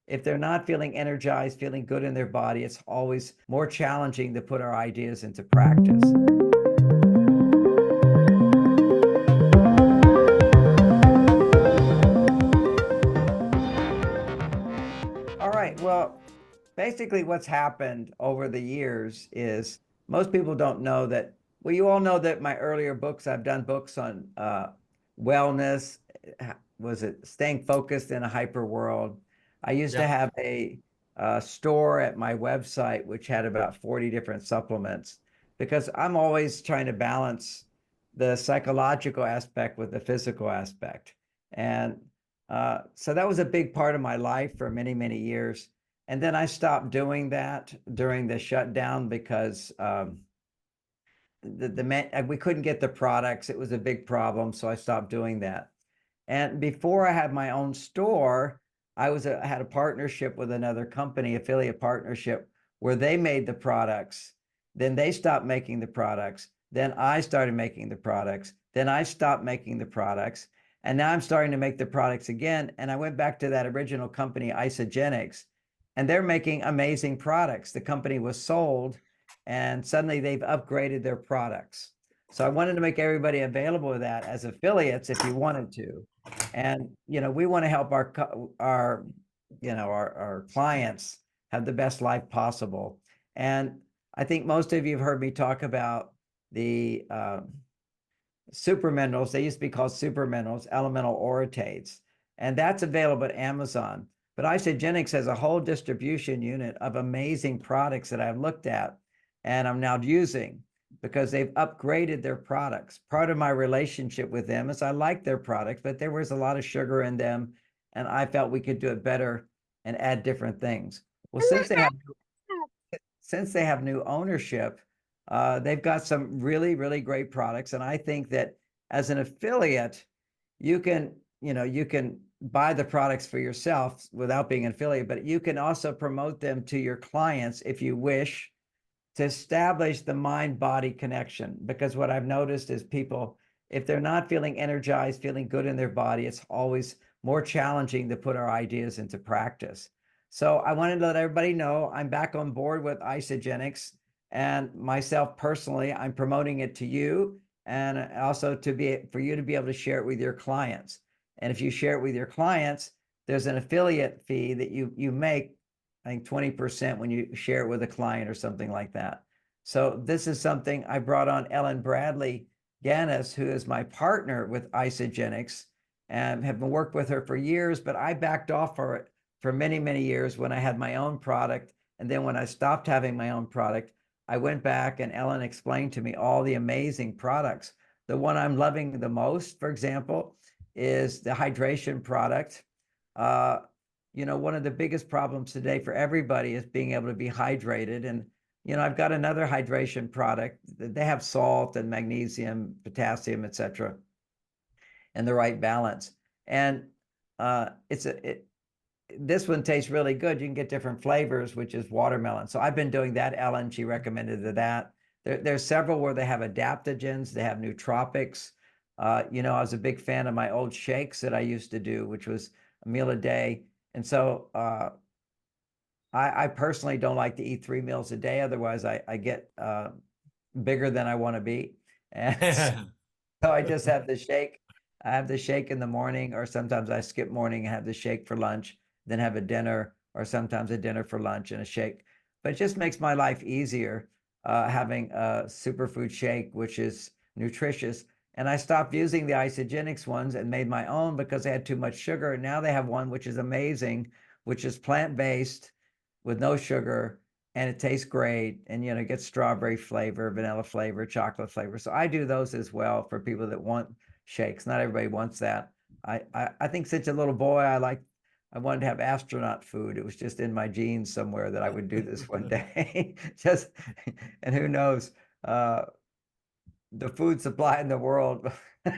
if they're not feeling energized, feeling good in their body, it's always more challenging to put our ideas into practice. All right, well, basically what's happened over the years is most people don't know that, well, you all know that my earlier books, I've done books on wellness, was it staying focused in a hyper world. I used to Yeah. have a store at my website which had about 40 different supplements because I'm always trying to balance the psychological aspect with the physical aspect. And so that was a big part of my life for many, many years. And then I stopped doing that during the shutdown because we couldn't get the products. It was a big problem, so I stopped doing that. And before I had my own store, I had a partnership with another company, affiliate partnership, where they made the products. Then they stopped making the products. Then I started making the products. Then I stopped making the products. And now I'm starting to make the products again. And I went back to that original company, Isagenix, and they're making amazing products. The company was sold, and suddenly they've upgraded their products. So I wanted to make everybody available to that as affiliates if you wanted to. And we want to help our clients have the best life possible. And I think most of you have heard me talk about the super minerals. They used to be called super minerals, elemental orotates, and that's available at Amazon. But Isagenix has a whole distribution unit of amazing products that I've looked at and I'm now using because they've upgraded their products. Part of my relationship with them is I like their products, but there was a lot of sugar in them, and I felt we could do it better and add different things. Well, since they have new ownership, they've got some really, really great products. And I think that as an affiliate, you can buy the products for yourself without being an affiliate, but you can also promote them to your clients if you wish to establish the mind-body connection. Because what I've noticed is people, if they're not feeling energized, feeling good in their body, it's always more challenging to put our ideas into practice. So I wanted to let everybody know I'm back on board with Isagenix, and myself personally, I'm promoting it to you and also for you to be able to share it with your clients. And if you share it with your clients, there's an affiliate fee that you make, I think 20% when you share it with a client or something like that. So this is something I brought on Ellen Bradley Gannis, who is my partner with Isagenix, and have been worked with her for years, but I backed off for it for many, many years when I had my own product. And then when I stopped having my own product, I went back and Ellen explained to me all the amazing products. The one I'm loving the most, for example, is the hydration product. One of the biggest problems today for everybody is being able to be hydrated. And, I've got another hydration product. They have salt and magnesium, potassium, etc., in the right balance. And this one tastes really good. You can get different flavors, which is watermelon. So I've been doing that. Ellen, she recommended that. There's several where they have adaptogens, they have nootropics. I was a big fan of my old shakes that I used to do, which was a meal a day. And so I personally don't like to eat 3 meals a day. Otherwise, I get bigger than I want to be. And so I just have the shake. I have the shake in the morning, or sometimes I skip morning and have the shake for lunch, then have a dinner, or sometimes a dinner for lunch and a shake. But it just makes my life easier having a superfood shake, which is nutritious. And I stopped using the Isagenix ones and made my own because they had too much sugar. And now they have one which is amazing, which is plant-based with no sugar, and it tastes great. And it gets strawberry flavor, vanilla flavor, chocolate flavor. So I do those as well for people that want shakes. Not everybody wants that. I think since a little boy, I wanted to have astronaut food. It was just in my genes somewhere that I would do this one day. And who knows, the food supply in the world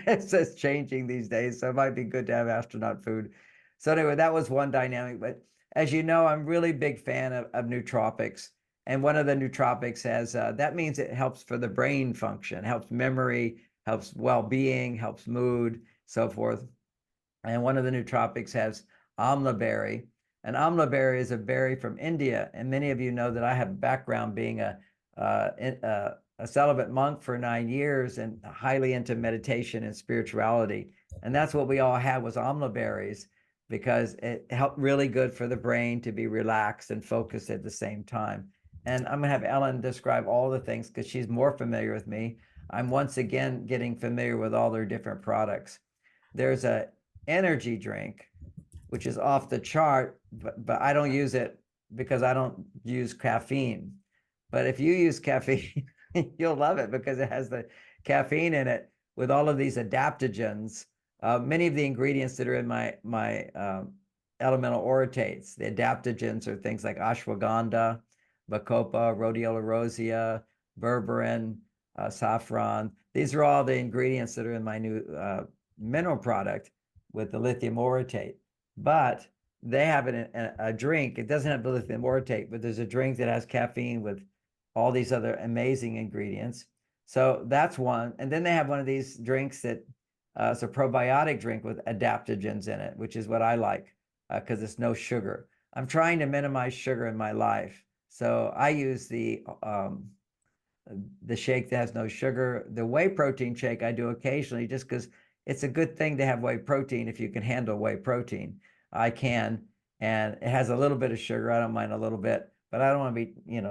it's just changing these days. So it might be good to have astronaut food. So anyway, that was one dynamic. But as you know, I'm really big fan of nootropics. And one of the nootropics has, that means it helps for the brain function, helps memory, helps well-being, helps mood, so forth. And one of the nootropics has amla berry, And amla berry is a berry from India. And many of you know that I have a background being a celibate monk for 9 years and highly into meditation and spirituality. And that's what we all had was amla berries because it helped really good for the brain to be relaxed and focused at the same time. And I'm going to have Ellen describe all the things because she's more familiar with me. I'm once again getting familiar with all their different products. There's a energy drink which is off the chart, but I don't use it because I don't use caffeine. But if you use caffeine, you'll love it because it has the caffeine in it with all of these adaptogens. Many of the ingredients that are in my elemental orotates, the adaptogens are things like ashwagandha, bacopa, rhodiola rosea, berberine, saffron. These are all the ingredients that are in my new mineral product with the lithium orotate. But they have a drink. It doesn't have the lithium orotate, but there's a drink that has caffeine with all these other amazing ingredients. So that's one. And then they have one of these drinks that it's a probiotic drink with adaptogens in it, which is what I like because it's no sugar. I'm trying to minimize sugar in my life. So I use the shake that has no sugar. The whey protein shake I do occasionally just because it's a good thing to have whey protein if you can handle whey protein. I can, and it has a little bit of sugar. I don't mind a little bit, but I don't want to be,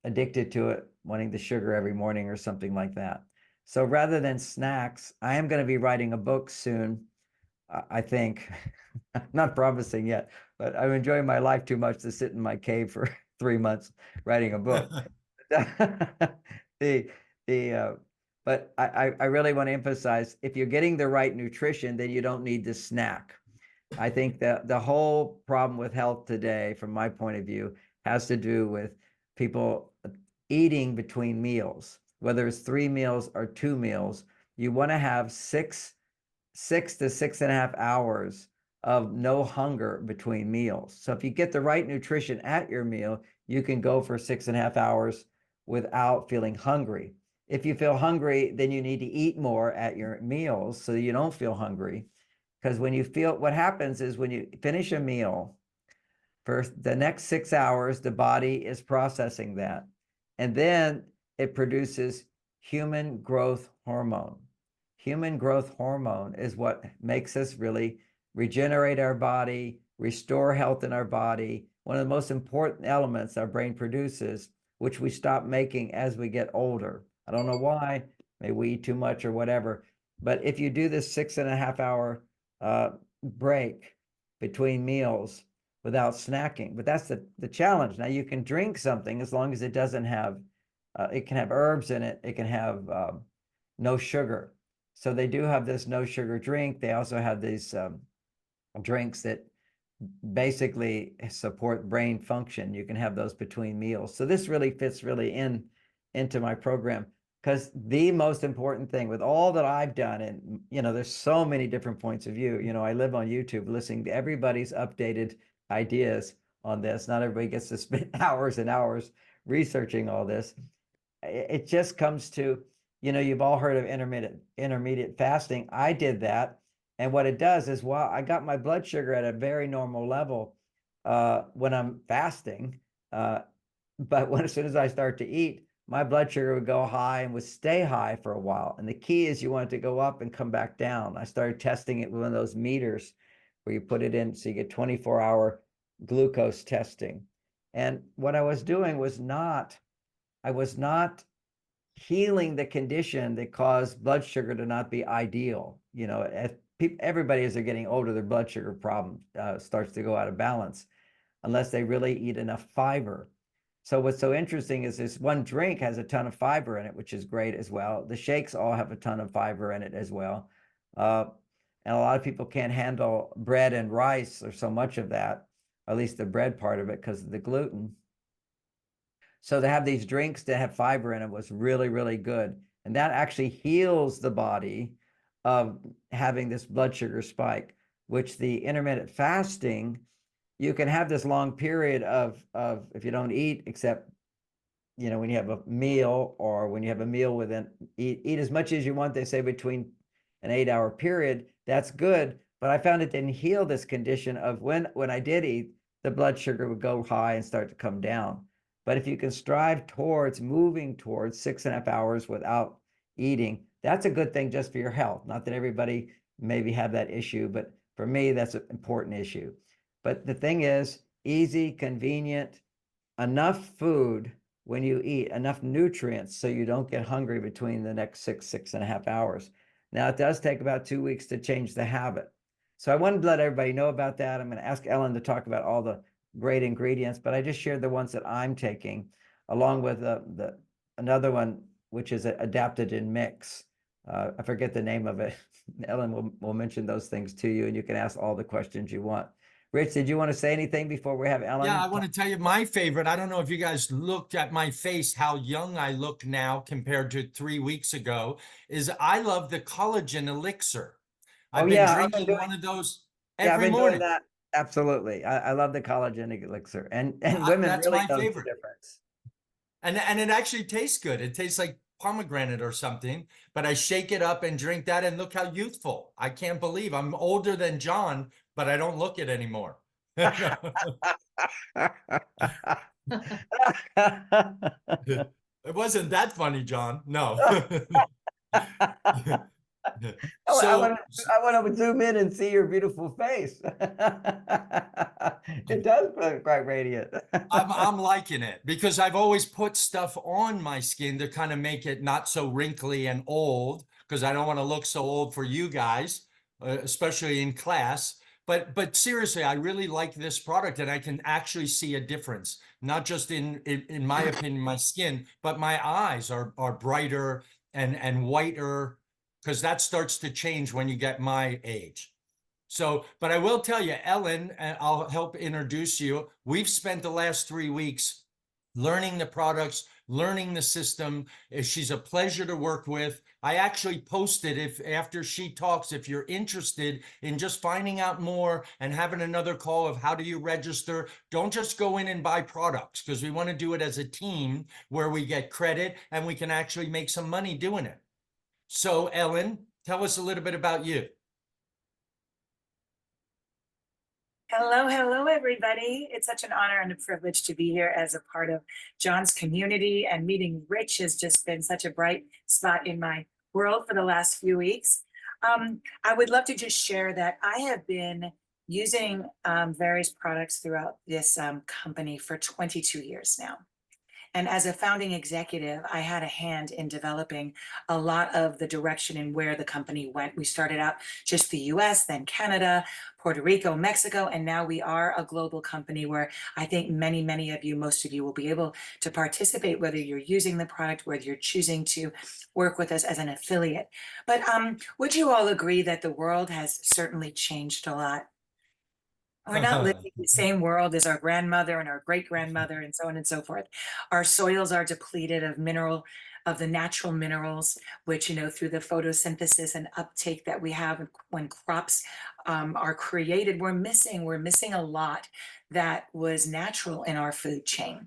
addicted to it, wanting the sugar every morning or something like that. So rather than snacks, I am going to be writing a book soon. I think, I'm not promising yet, but I'm enjoying my life too much to sit in my cave for 3 months writing a book. the but I really want to emphasize if you're getting the right nutrition, then you don't need to snack. I think that the whole problem with health today, from my point of view, has to do with people eating between meals, whether it's 3 meals or 2 meals. You want to have six to 6.5 hours of no hunger between meals. So if you get the right nutrition at your meal, you can go for 6.5 hours without feeling hungry. If you feel hungry, then you need to eat more at your meals so you don't feel hungry. Because what happens is when you finish a meal, for the next 6 hours, the body is processing that. And then it produces human growth hormone. Human growth hormone is what makes us really regenerate our body, restore health in our body. One of the most important elements our brain produces, which we stop making as we get older. I don't know why, maybe we eat too much or whatever. But if you do this 6.5 hour break between meals without snacking, but that's the challenge. Now you can drink something as long as it doesn't have, it can have herbs in it. It can have no sugar. So they do have this no sugar drink. They also have these drinks that basically support brain function. You can have those between meals. So this really fits really into my program because the most important thing with all that I've done, and there's so many different points of view. I live on YouTube listening to everybody's updated ideas on this. Not everybody gets to spend hours and hours researching all this. It just comes to, you've all heard of intermediate fasting. I did that. And what it does is, while I got my blood sugar at a very normal level when I'm fasting, but as soon as I start to eat, my blood sugar would go high and would stay high for a while. And the key is you want it to go up and come back down. I started testing it with one of those meters where you put it in so you get 24-hour glucose testing. And what I was doing was I was not healing the condition that caused blood sugar to not be ideal. Everybody, as they're getting older, their blood sugar problem starts to go out of balance unless they really eat enough fiber. So what's so interesting is this one drink has a ton of fiber in it, which is great as well. The shakes all have a ton of fiber in it as well. And a lot of people can't handle bread and rice or so much of that, at least the bread part of it, because of the gluten. So to have these drinks that have fiber in it was really, really good. And that actually heals the body of having this blood sugar spike, which the intermittent fasting, you can have this long period of if you don't eat, except, when you have a meal or when you have a meal within, eat as much as you want, they say between an 8-hour period, that's good. But I found it didn't heal this condition of when I did eat, the blood sugar would go high and start to come down. But if you can strive towards moving towards 6.5 hours without eating, that's a good thing just for your health. Not that everybody maybe have that issue, but for me, that's an important issue. But the thing is, easy, convenient, enough food when you eat, enough nutrients so you don't get hungry between the next 6.5 hours. Now, it does take about 2 weeks to change the habit. So I wanted to let everybody know about that. I'm going to ask Ellen to talk about all the great ingredients, but I just shared the ones that I'm taking, along with another one, which is an adaptogen mix. I forget the name of it. Ellen will mention those things to you, and you can ask all the questions you want. Rich, did you want to say anything before we have Ellen? Yeah, I want to tell you my favorite. I don't know if you guys looked at my face, how young I look now compared to 3 weeks ago, is I love the collagen elixir. Oh I've been yeah, I've been drinking doing, one of those yeah, I've every been doing morning. that. Absolutely. I love the collagen elixir, and women That's really my notice the favorite. difference. And it actually tastes good. It tastes like pomegranate or something, but I shake it up and drink that and look how youthful. I can't believe I'm older than John, but I don't look it anymore. It wasn't that funny, John. No. I So want to zoom in and see your beautiful face. It does look quite radiant. I'm liking it because I've always put stuff on my skin to kind of make it not so wrinkly and old because I don't want to look so old for you guys, especially in class. But seriously, I really like this product and I can actually see a difference, not just in my opinion, my skin, but my eyes are brighter and whiter because that starts to change when you get my age. So, but I will tell you, Ellen, and I'll help introduce you. We've spent the last 3 weeks learning the products, learning the system. She's a pleasure to work with. I actually posted if after she talks, if you're interested in just finding out more and having another call of how do you register, don't just go in and buy products because we want to do it as a team where we get credit and we can actually make some money doing it. So, Ellen, tell us a little bit about you. Hello, hello, everybody. It's such an honor and a privilege to be here as a part of John's community, and meeting Rich has just been such a bright spot in my world for the last few weeks. I would love to just share that I have been using various products throughout this company for 22 years now. And as a founding executive, I had a hand in developing a lot of the direction and where the company went. We started out just the US, then Canada, Puerto Rico, Mexico, and now we are a global company where I think many, many of you, most of you will be able to participate, whether you're using the product, whether you're choosing to work with us as an affiliate. But would you all agree that the world has certainly changed a lot? We're not living in the same world as our grandmother and our great grandmother and so on and so forth. Our soils are depleted of the natural minerals, which, through the photosynthesis and uptake that we have when crops are created, we're missing a lot that was natural in our food chain.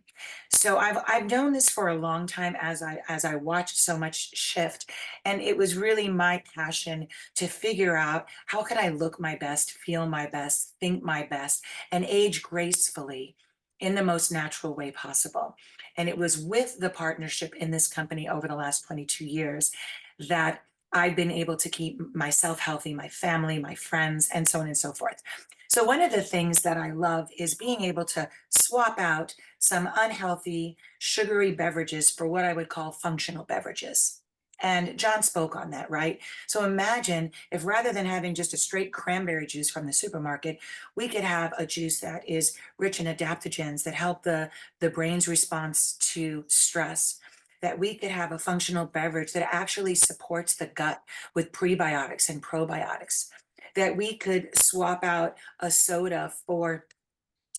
So I've known this for a long time as I watched so much shift, and it was really my passion to figure out how could I look my best, feel my best, think my best, and age gracefully in the most natural way possible. And it was with the partnership in this company over the last 22 years that I've been able to keep myself healthy, my family, my friends, and so on and so forth. So one of the things that I love is being able to swap out some unhealthy, sugary beverages for what I would call functional beverages. And John spoke on that, right? So imagine if rather than having just a straight cranberry juice from the supermarket, we could have a juice that is rich in adaptogens that help the brain's response to stress, that we could have a functional beverage that actually supports the gut with prebiotics and probiotics, that we could swap out a soda for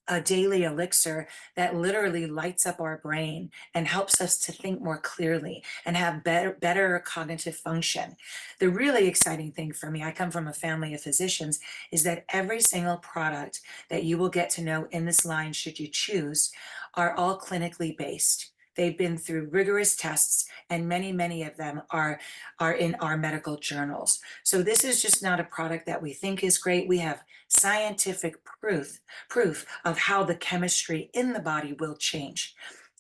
a daily elixir that literally lights up our brain and helps us to think more clearly and have better cognitive function. The really exciting thing for me, I come from a family of physicians, is that every single product that you will get to know in this line, should you choose, are all clinically based. They've been through rigorous tests, and many of them are in our medical journals. So this is just not a product that we think is great. We have scientific proof of how the chemistry in the body will change.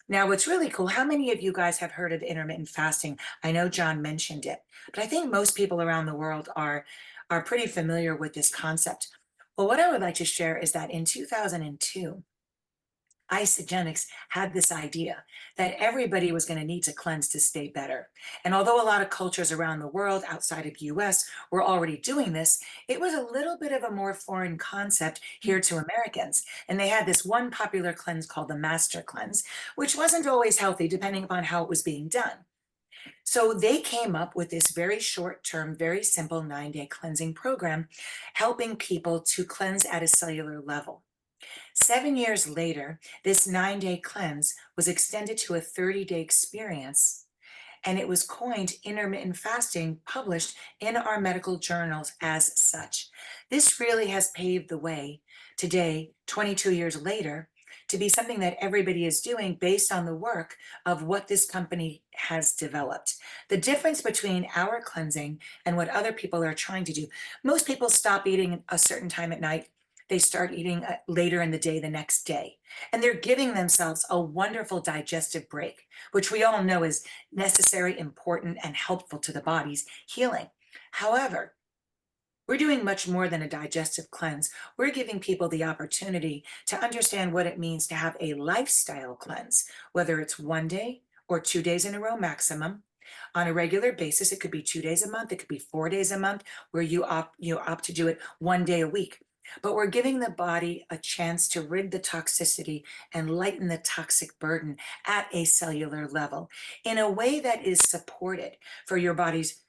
Now, what's really cool, how many of you guys have heard of intermittent fasting? I know John mentioned it, but I think most people around the world are pretty familiar with this concept. Well, what I would like to share is that in 2002, Isagenix had this idea that everybody was going to need to cleanse to stay better. And although a lot of cultures around the world outside of the US were already doing this, it was a little bit of a more foreign concept here to Americans. And they had this one popular cleanse called the Master Cleanse, which wasn't always healthy depending upon how it was being done. So they came up with this very short-term, very simple 9-day cleansing program, helping people to cleanse at a cellular level. 7 years later, this 9-day cleanse was extended to a 30-day experience, and it was coined intermittent fasting, published in our medical journals as such. This really has paved the way today, 22 years later, to be something that everybody is doing based on the work of what this company has developed. The difference between our cleansing and what other people are trying to do, most people stop eating a certain time at night. They start eating later in the day the next day. And they're giving themselves a wonderful digestive break, which we all know is necessary, important, and helpful to the body's healing. However, we're doing much more than a digestive cleanse. We're giving people the opportunity to understand what it means to have a lifestyle cleanse, whether it's 1 day or 2 days in a row maximum. On a regular basis, it could be 2 days a month, it could be 4 days a month, where you opt to do it 1 day a week. But we're giving the body a chance to rid the toxicity and lighten the toxic burden at a cellular level in a way that is supported for your body's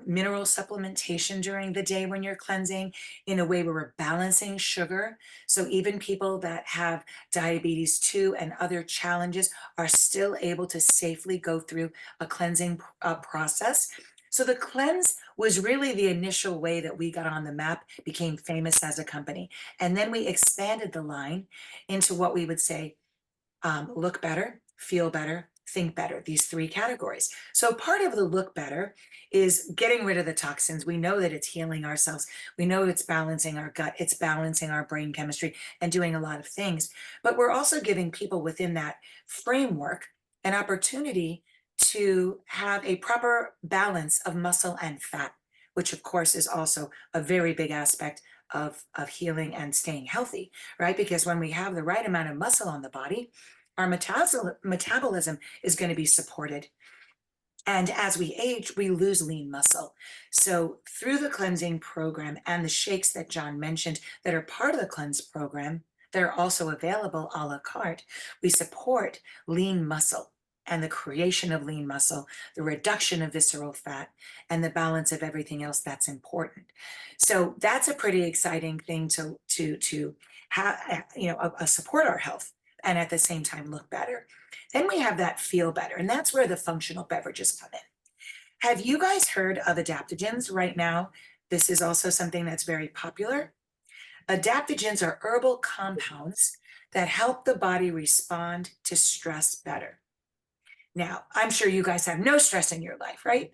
mineral supplementation during the day when you're cleansing, in a way where we're balancing sugar. So even people that have diabetes 2 and other challenges are still able to safely go through a cleansing process. So the cleanse was really the initial way that we got on the map, became famous as a company. And then we expanded the line into what we would say, look better, feel better, think better, these 3 categories. So part of the look better is getting rid of the toxins. We know that it's healing our cells. We know it's balancing our gut, it's balancing our brain chemistry and doing a lot of things. But we're also giving people within that framework an opportunity to have a proper balance of muscle and fat, which of course is also a very big aspect of healing and staying healthy, right? Because when we have the right amount of muscle on the body, our metabolism is going to be supported. And as we age, we lose lean muscle. So through the cleansing program and the shakes that John mentioned that are part of the cleanse program, that are also available a la carte, we support lean muscle and the creation of lean muscle, the reduction of visceral fat, and the balance of everything else that's important. So that's a pretty exciting thing to have, support our health and at the same time look better. Then we have that feel better, and that's where the functional beverages come in. Have you guys heard of adaptogens right now? This is also something that's very popular. Adaptogens are herbal compounds that help the body respond to stress better. Now, I'm sure you guys have no stress in your life, right?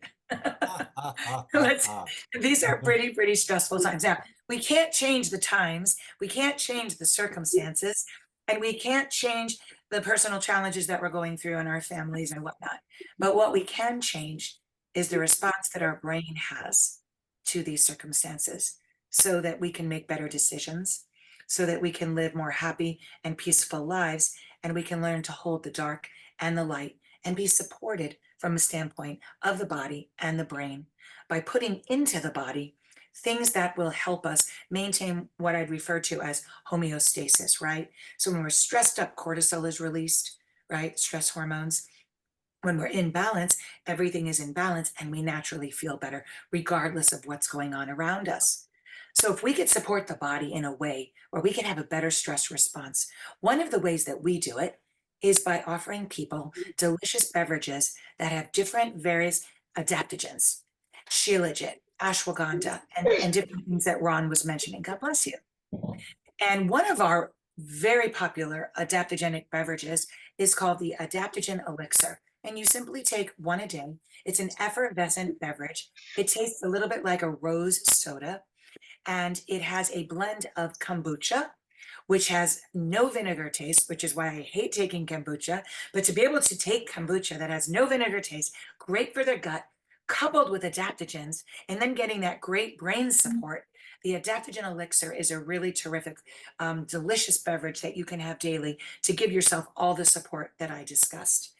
These are pretty stressful times. Now, we can't change the times, we can't change the circumstances, and we can't change the personal challenges that we're going through in our families and whatnot. But what we can change is the response that our brain has to these circumstances, so that we can make better decisions, so that we can live more happy and peaceful lives, and we can learn to hold the dark and the light and be supported from a standpoint of the body and the brain by putting into the body things that will help us maintain what I'd refer to as homeostasis, right? So when we're stressed up, cortisol is released, right? Stress hormones. When we're in balance, everything is in balance and we naturally feel better regardless of what's going on around us. So if we could support the body in a way where we can have a better stress response, one of the ways that we do it is by offering people delicious beverages that have different various adaptogens, shilajit, ashwagandha, and different things that Ron was mentioning. God bless you. And one of our very popular adaptogenic beverages is called the adaptogen elixir. And you simply take one a day. It's an effervescent beverage. It tastes a little bit like a rose soda, and it has a blend of kombucha, which has no vinegar taste, which is why I hate taking kombucha. But to be able to take kombucha that has no vinegar taste, great for the gut, coupled with adaptogens, and then getting that great brain support, the adaptogen elixir is a really terrific, delicious beverage that you can have daily to give yourself all the support that I discussed.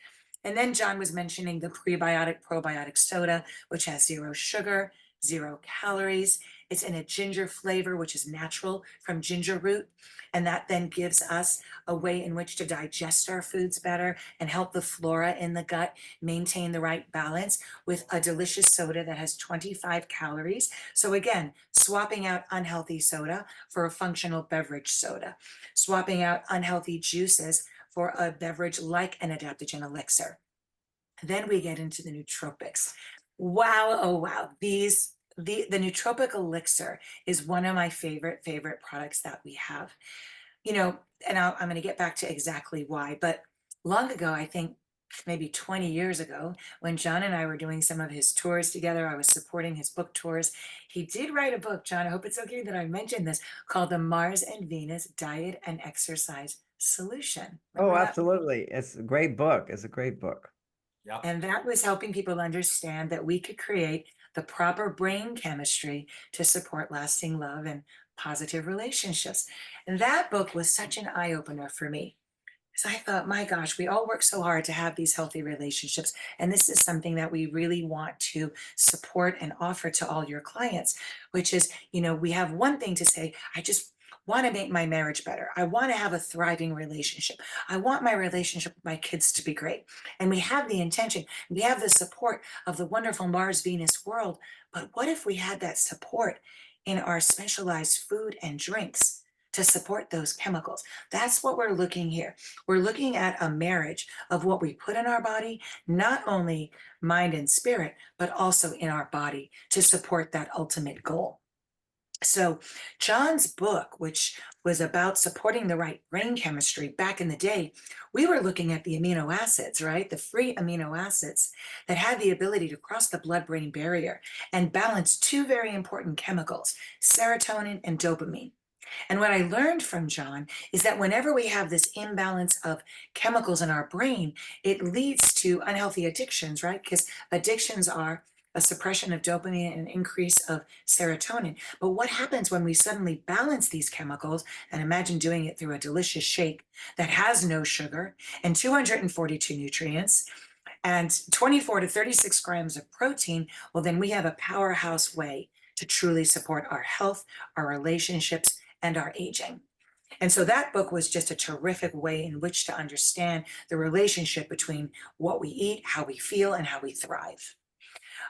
And then John was mentioning the prebiotic probiotic soda, which has zero sugar, 0 calories. It's in a ginger flavor, which is natural from ginger root. And that then gives us a way in which to digest our foods better and help the flora in the gut maintain the right balance with a delicious soda that has 25 calories. So again, swapping out unhealthy soda for a functional beverage soda, swapping out unhealthy juices for a beverage like an adaptogen elixir. Then we get into the nootropics. Wow, oh wow, the nootropic elixir is one of my favorite products that we have. And I'm going to get back to exactly why, but long ago, I think maybe 20 years ago, when John and I were doing some of his tours together, I was supporting his book tours. He did write a book, John, I hope it's okay that I mentioned this, called The Mars and Venus Diet and Exercise Solution. Oh, Remember that? absolutely. It's a great book. It's a great book. Yeah. And that was helping people understand that we could create the proper brain chemistry to support lasting love and positive relationships. And that book was such an eye opener for me. So I thought, my gosh, we all work so hard to have these healthy relationships. And this is something that we really want to support and offer to all your clients, which is, we have one thing to say, I just want to make my marriage better. I want to have a thriving relationship. I want my relationship with my kids to be great. And we have the intention, we have the support of the wonderful Mars Venus world. But what if we had that support in our specialized food and drinks to support those chemicals? That's what we're looking here. We're looking at a marriage of what we put in our body, not only mind and spirit, but also in our body to support that ultimate goal. So, John's book, which was about supporting the right brain chemistry back in the day, we were looking at the amino acids, right? The free amino acids that had the ability to cross the blood brain barrier and balance two very important chemicals, serotonin and dopamine. And what I learned from John is that whenever we have this imbalance of chemicals in our brain, it leads to unhealthy addictions, right? Because addictions are a suppression of dopamine and an increase of serotonin. But what happens when we suddenly balance these chemicals? And imagine doing it through a delicious shake that has no sugar and 242 nutrients and 24 to 36 grams of protein. Well, then we have a powerhouse way to truly support our health, our relationships, and our aging. And so that book was just a terrific way in which to understand the relationship between what we eat, how we feel, and how we thrive.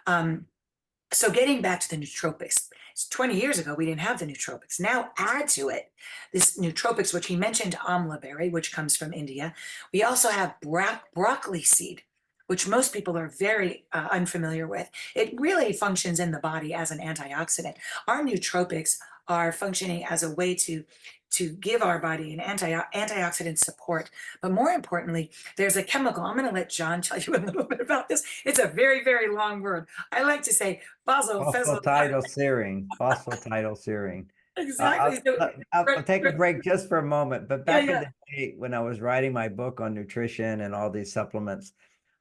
So getting back to the nootropics, 20 years ago, we didn't have the nootropics. Now add to it this nootropics, which he mentioned amla berry, which comes from India. We also have broccoli seed, which most people are very unfamiliar with. It really functions in the body as an antioxidant. Our nootropics are functioning as a way to give our body an antioxidant support. But more importantly, there's a chemical. I'm going to let John tell you a little bit about this. It's a very long word. I like to say Phosphatidylserine. Phosphatidylserine. exactly. So, I'll take a break just for a moment. But yeah, back in yeah. the day when I was writing my book on nutrition and all these supplements,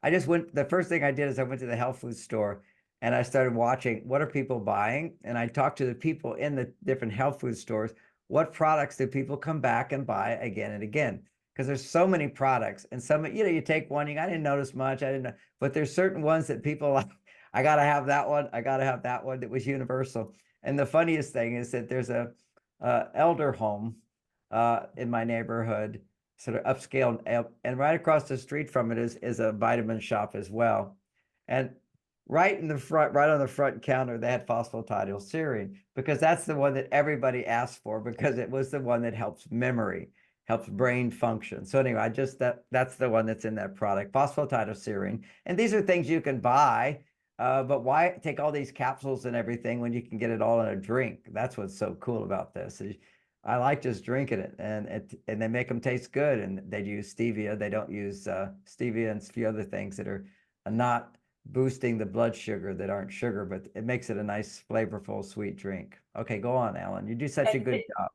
the first thing I did is I went to the health food store and I started watching what are people buying. And I talked to the people in the different health food stores. What products do people come back and buy again and again? Because there's so many products and some, you take one, I didn't notice much. I didn't know, but there's certain ones that people like, I got to have that one. I got to have that one that was universal. And the funniest thing is that there's a elder home in my neighborhood, sort of upscale, and right across the street from it is a vitamin shop as well. And right in the front, right on the front counter, they had phosphatidylserine because that's the one that everybody asked for because it was the one that helps memory, helps brain function. So anyway, that's the one that's in that product, phosphatidylserine. And these are things you can buy. But why take all these capsules and everything when you can get it all in a drink? That's what's so cool about this. I like just drinking it, and they make them taste good, and they use stevia. They don't use stevia and a few other things that are not boosting the blood sugar, that aren't sugar, but it makes it a nice, flavorful, sweet drink. Okay, go on, Alan. You do such a And good job.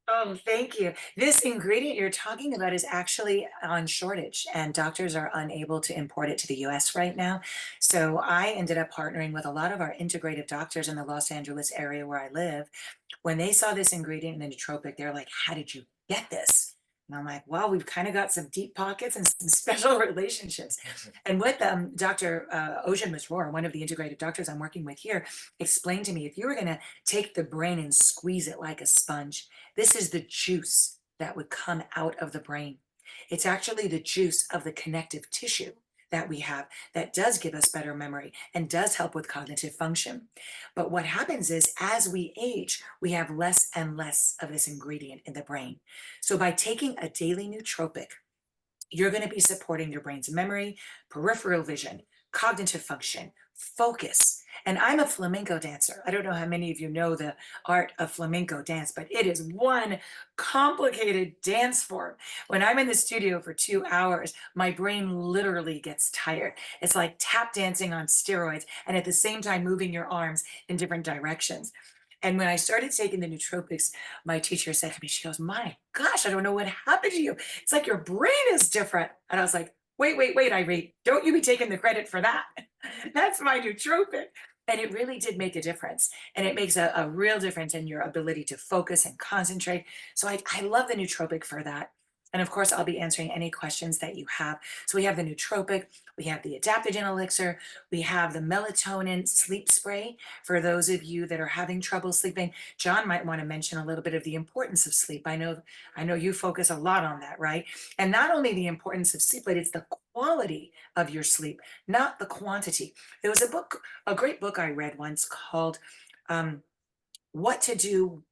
oh, thank you. This ingredient you're talking about is actually on shortage, and doctors are unable to import it to the US right now. So I ended up partnering with a lot of our integrative doctors in the Los Angeles area where I live. When they saw this ingredient in the nootropic, they're like, "How did you get this?" And I'm like, "Well, we've kind of got some deep pockets and some special relationships." And with them, Dr. Ocean Masroor, one of the integrative doctors I'm working with here, explained to me, if you were going to take the brain and squeeze it like a sponge, this is the juice that would come out of the brain. It's actually the juice of the connective tissue that we have that does give us better memory and does help with cognitive function. But what happens is, as we age, we have less and less of this ingredient in the brain. So by taking a daily nootropic, you're going to be supporting your brain's memory, peripheral vision, cognitive function, focus. And I'm a flamenco dancer. I don't know how many of you know the art of flamenco dance, but it is one complicated dance form. When I'm in the studio for 2 hours, my brain literally gets tired. It's like tap dancing on steroids, and at the same time moving your arms in different directions. And when I started taking the nootropics, my teacher said to me, she goes, "My gosh, I don't know what happened to you. It's like your brain is different." And I was like, wait, Irene, don't you be taking the credit for that. That's my nootropic. And it really did make a difference. And it makes a real difference in your ability to focus and concentrate. So I love the nootropic for that. And of course, I'll be answering any questions that you have. So we have the nootropic, we have the adaptogen elixir, we have the melatonin sleep spray for those of you that are having trouble sleeping. John might want to mention a little bit of the importance of sleep. I know you focus a lot on that, right? And not only the importance of sleep, but it's the quality of your sleep, not the quantity. There was a great book I read once called um, what to do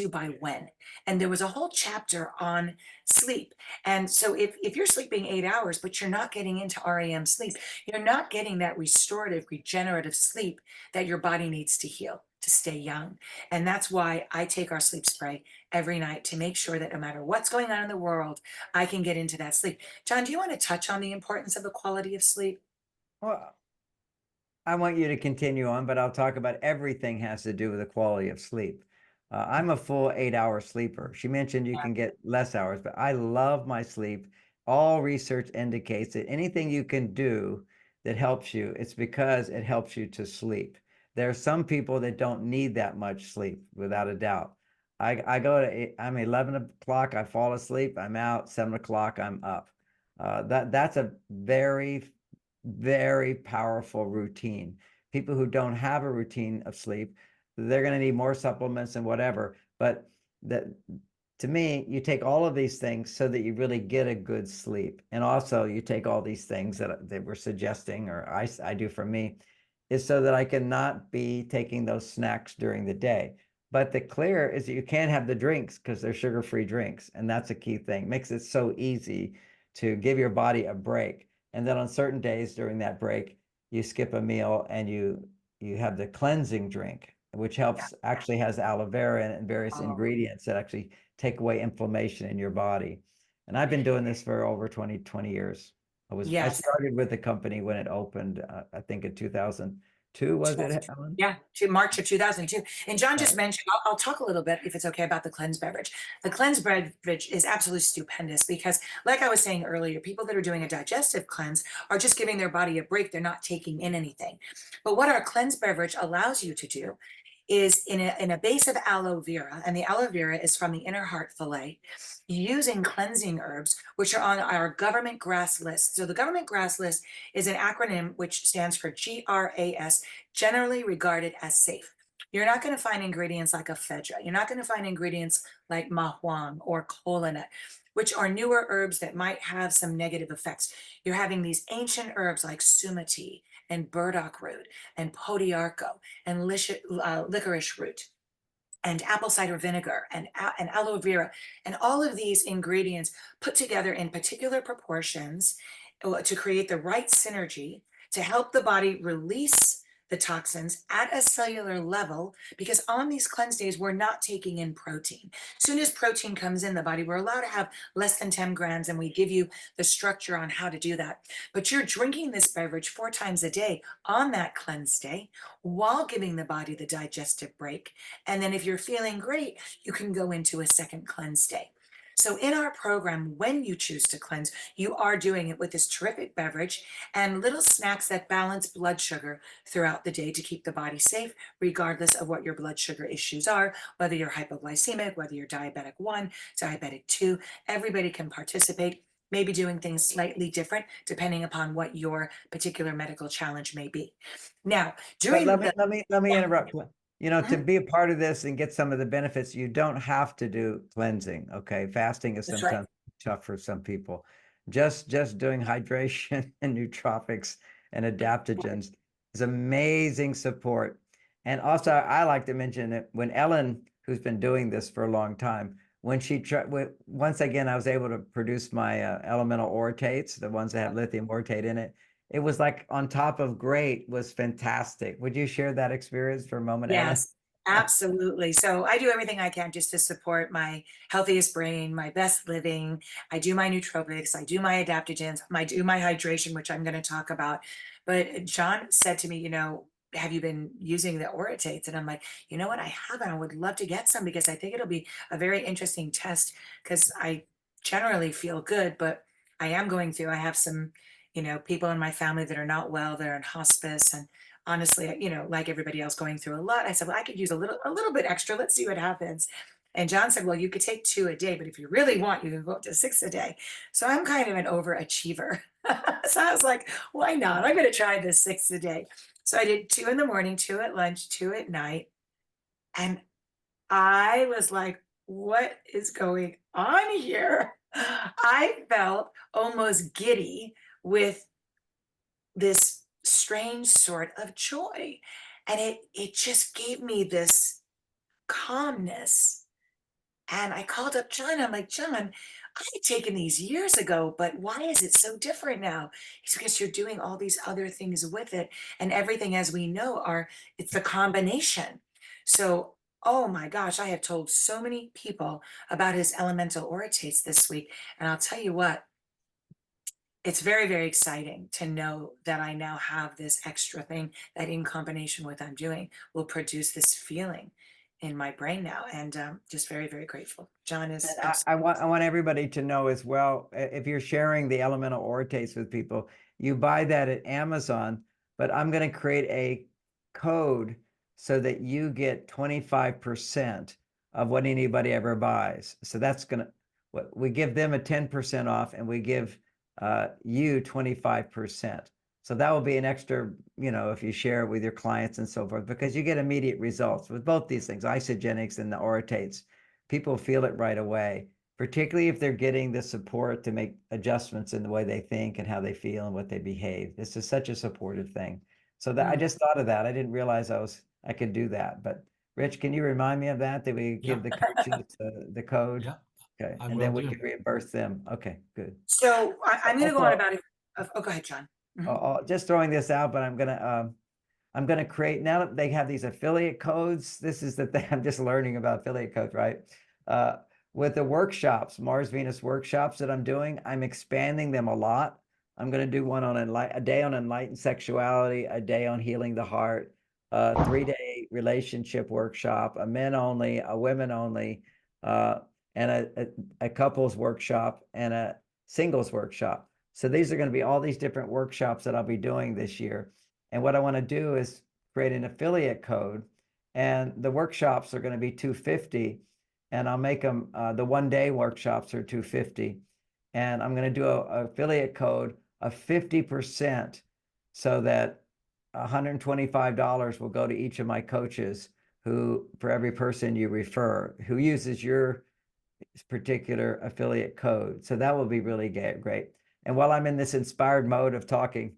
by when, and there was a whole chapter on sleep. And so if you're sleeping 8 hours but you're not getting into REM sleep, you're not getting that restorative regenerative sleep that your body needs to heal to stay young. And that's why I take our sleep spray every night, to make sure that no matter what's going on in the world, I can get into that sleep. John, do you want to touch on the importance of the quality of sleep? Well, I want you to continue on, but I'll talk about everything has to do with the quality of sleep. I'm a full 8-hour sleeper. She mentioned you can get less hours, but I love my sleep. All research indicates that anything you can do that helps you, it's because it helps you to sleep. There are some people that don't need that much sleep, without a doubt. I go to, I'm 11 o'clock, I fall asleep, I'm out, 7 o'clock, I'm up. That's a very, very powerful routine. People who don't have a routine of sleep, they're going to need more supplements and whatever. But that, to me, you take all of these things so that you really get a good sleep. And also you take all these things that they were suggesting, or I do for me, is so that I can not be taking those snacks during the day. But the clear is that you can't have the drinks because they're sugar-free drinks. And that's a key thing. It makes it so easy to give your body a break. And then on certain days during that break, you skip a meal and you have the cleansing drink, which helps, actually has aloe vera and various Oh, ingredients that actually take away inflammation in your body. And I've been doing this for over 20 years. I yes. started with the company when it opened, I think in 2002, was it, Ellen? Yeah, to March of 2002. And John Right. just mentioned, I'll talk a little bit, if it's okay, about the cleanse beverage. The cleanse beverage is absolutely stupendous because, like I was saying earlier, people that are doing a digestive cleanse are just giving their body a break. They're not taking in anything. But what our cleanse beverage allows you to do is, in a base of aloe vera, and the aloe vera is from the inner heart fillet, using cleansing herbs, which are on our government GRAS list. So the government GRAS list is an acronym which stands for GRAS, generally regarded as safe. You're not going to find ingredients like ephedra. You're not going to find ingredients like mahuang or kola nut, which are newer herbs that might have some negative effects. You're having these ancient herbs like sumati and burdock root and podiarco and licorice root and apple cider vinegar and aloe vera, and all of these ingredients put together in particular proportions to create the right synergy to help the body release the toxins at a cellular level, because on these cleanse days, we're not taking in protein. As soon as protein comes in the body, we're allowed to have less than 10 grams, and we give you the structure on how to do that. But you're drinking this beverage 4 times a day on that cleanse day while giving the body the digestive break. And then if you're feeling great, you can go into a second cleanse day. So in our program, when you choose to cleanse, you are doing it with this terrific beverage and little snacks that balance blood sugar throughout the day to keep the body safe, regardless of what your blood sugar issues are, whether you're hypoglycemic, whether you're diabetic 1, diabetic 2, everybody can participate, maybe doing things slightly different depending upon what your particular medical challenge may be. Now, But during let me the, let me let me yeah, interrupt. You know, to mhm, be a part of this and get some of the benefits, you don't have to do cleansing. Okay, fasting is that's right. sometimes tough for some people. Just doing hydration and nootropics and adaptogens is amazing support. And also, I like to mention that when Ellen, who's been doing this for a long time, when she tried, once again, I was able to produce my elemental orotates, the ones that have lithium orotate in it. It was like on top of great was fantastic. Would you share that experience for a moment, Ellen? Yes, absolutely. So I do everything I can just to support my healthiest brain, my best living. I do my nootropics, I do my adaptogens, I do my hydration, which I'm going to talk about. But John said to me, have you been using the orotates? And I'm like, you know what? I haven't. I would love to get some because I think it'll be a very interesting test because I generally feel good, but I am going through, I have some, people in my family that are not well, they're in hospice, and honestly, like everybody else going through a lot. I said, well, I could use a little bit extra. Let's see what happens. And John said, well, you could take 2 a day, but if you really want, you can go up to 6 a day. So I'm kind of an overachiever. So I was like, why not? I'm going to try this 6 a day. So I did 2 in the morning, 2 at lunch, 2 at night. And I was like, what is going on here? I felt almost giddy with this strange sort of joy. And it just gave me this calmness. And I called up John. I'm like, John, I had taken these years ago, but why is it so different now? It's because you're doing all these other things with it. And everything, as we know, it's the combination. So, oh my gosh, I have told so many people about his elemental orotates this week. And I'll tell you what, it's very, very exciting to know that I now have this extra thing that in combination with I'm doing will produce this feeling in my brain now. And just very, very grateful. John is And absolutely. I want everybody to know as well, if you're sharing the elemental orotates with people, you buy that at Amazon, but I'm going to create a code so that you get 25% of what anybody ever buys. So that's going to, we give them a 10% off and we give you 25%. So that will be an extra, if you share it with your clients and so forth, because you get immediate results with both these things, Isagenix and the orotates. People feel it right away, particularly if they're getting the support to make adjustments in the way they think and how they feel and what they behave. This is such a supportive thing. So that I just thought of that. I didn't realize I could do that. But Rich, can you remind me of that? That we Yeah, give the coaches the code? yeah, Okay. I And will then we do. can reimburse them. Okay, good. So I'm going to go on Also, about it. Oh, go ahead, John. Mhm. just throwing this out, but I'm gonna create, now that they have these affiliate codes. This is the thing I'm just learning about affiliate codes, right? Uh, with the workshops, Mars Venus workshops that I'm doing, I'm expanding them a lot. I'm gonna do one on a day on enlightened sexuality, a day on healing the heart, a 3-day relationship workshop, a men only, a women only, uh, and a couples workshop and a singles workshop. So these are going to be all these different workshops that I'll be doing this year. And what I want to do is create an affiliate code, and the workshops are going to be $250, and I'll make them the 1-day workshops are $250, and I'm going to do a affiliate code of 50%, so that $125 will go to each of my coaches, who, for every person you refer who uses your particular affiliate code. So that will be really great. And while I'm in this inspired mode of talking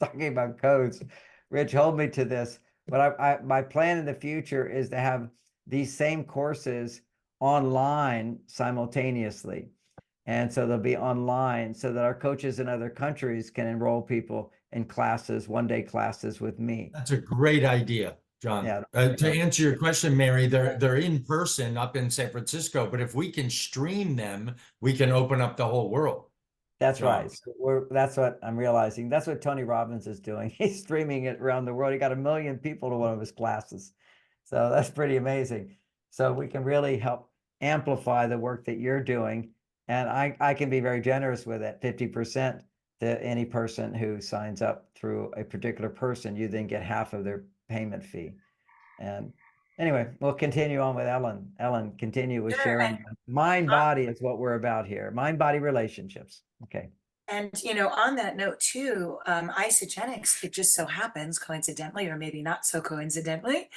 about codes, Rich, hold me to this. But my plan in the future is to have these same courses online simultaneously. And so they'll be online so that our coaches in other countries can enroll people in classes, 1-day classes with me. That's a great idea, John. Yeah. To answer your question, Mary, they're in person up in San Francisco, but if we can stream them, we can open up the whole world. That's John. right. So that's what I'm realizing. That's what Tony Robbins is doing. He's streaming it around the world. He got 1 million people to one of his classes. So that's pretty amazing. So we can really help amplify the work that you're doing. And I can be very generous with it, 50% to any person who signs up through a particular person. You then get half of their payment fee. And anyway, we'll continue on with Ellen. Ellen, continue with Sure. sharing. Mind body is what we're about here. Mind body relationships. Okay. And, you know, on that note too, Isagenix, it just so happens coincidentally, or maybe not so coincidentally,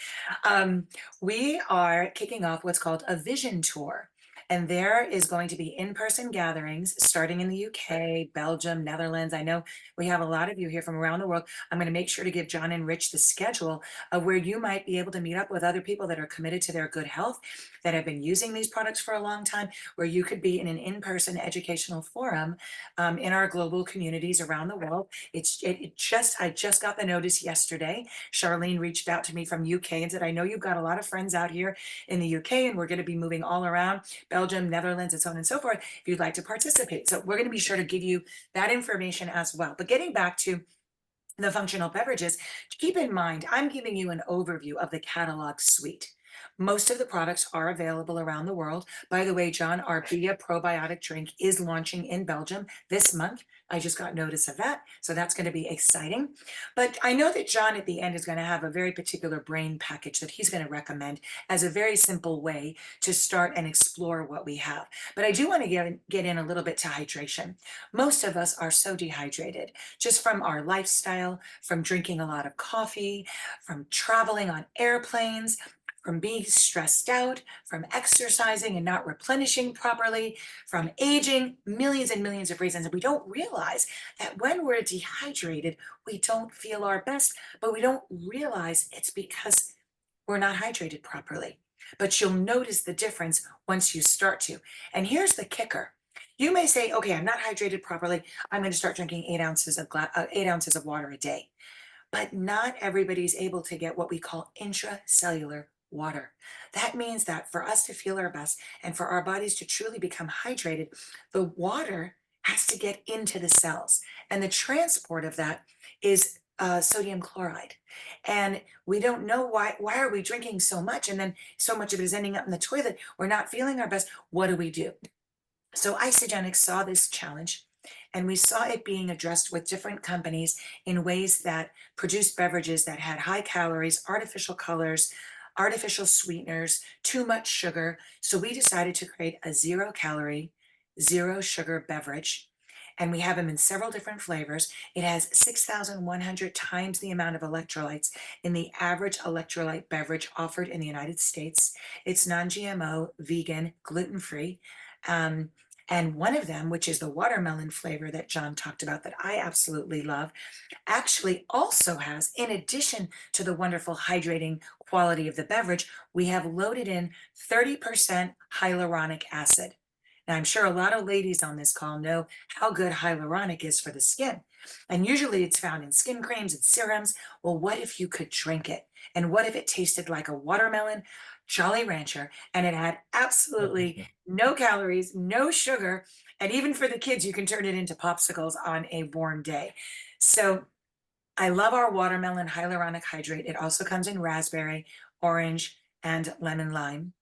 we are kicking off what's called a vision tour. And there is going to be in-person gatherings starting in the UK, Belgium, Netherlands. I know we have a lot of you here from around the world. I'm going to make sure to give John and Rich the schedule of where you might be able to meet up with other people that are committed to their good health, that have been using these products for a long time, where you could be in an in-person educational forum in our global communities around the world. I just got the notice yesterday. Charlene reached out to me from UK and said, I know you've got a lot of friends out here in the UK, and we're going to be moving all around Belgium, Netherlands, and so on and so forth, if you'd like to participate. So we're going to be sure to give you that information as well. But getting back to the functional beverages, keep in mind, I'm giving you an overview of the catalog suite. Most of the products are available around the world. By the way, John, our Bia probiotic drink is launching in Belgium this month. I just got notice of that. So that's going to be exciting. But I know that John at the end is going to have a very particular brain package that he's going to recommend as a very simple way to start and explore what we have. But I do want to get in a little bit to hydration. Most of us are so dehydrated just from our lifestyle, from drinking a lot of coffee, from traveling on airplanes, from being stressed out, from exercising and not replenishing properly, from aging, millions and millions of reasons. And we don't realize that when we're dehydrated, we don't feel our best, but we don't realize it's because we're not hydrated properly. But you'll notice the difference once you start to. And here's the kicker. You may say, okay, I'm not hydrated properly. I'm going to start drinking 8 ounces of water a day. But not everybody's able to get what we call intracellular water. That means that for us to feel our best and for our bodies to truly become hydrated, the water has to get into the cells. And the transport of that is sodium chloride. And we don't know why are we drinking so much, and then so much of it is ending up in the toilet. We're not feeling our best. What do? So Isagenix saw this challenge, and we saw it being addressed with different companies in ways that produced beverages that had high calories, artificial colors, artificial sweeteners, too much sugar. So we decided to create a 0-calorie, 0-sugar beverage. And we have them in several different flavors. It has 6,100 times the amount of electrolytes in the average electrolyte beverage offered in the United States. It's non-GMO, vegan, gluten-free. And one of them, which is the watermelon flavor that John talked about that I absolutely love, actually also has, in addition to the wonderful hydrating quality of the beverage, we have loaded in 30% hyaluronic acid. Now, I'm sure a lot of ladies on this call know how good hyaluronic is for the skin. And usually it's found in skin creams and serums. Well, what if you could drink it? And what if it tasted like a watermelon Jolly Rancher, and it had absolutely no calories, no sugar, and even for the kids, you can turn it into popsicles on a warm day. So I love our watermelon hyaluronic hydrate. It also comes in raspberry, orange, and lemon lime.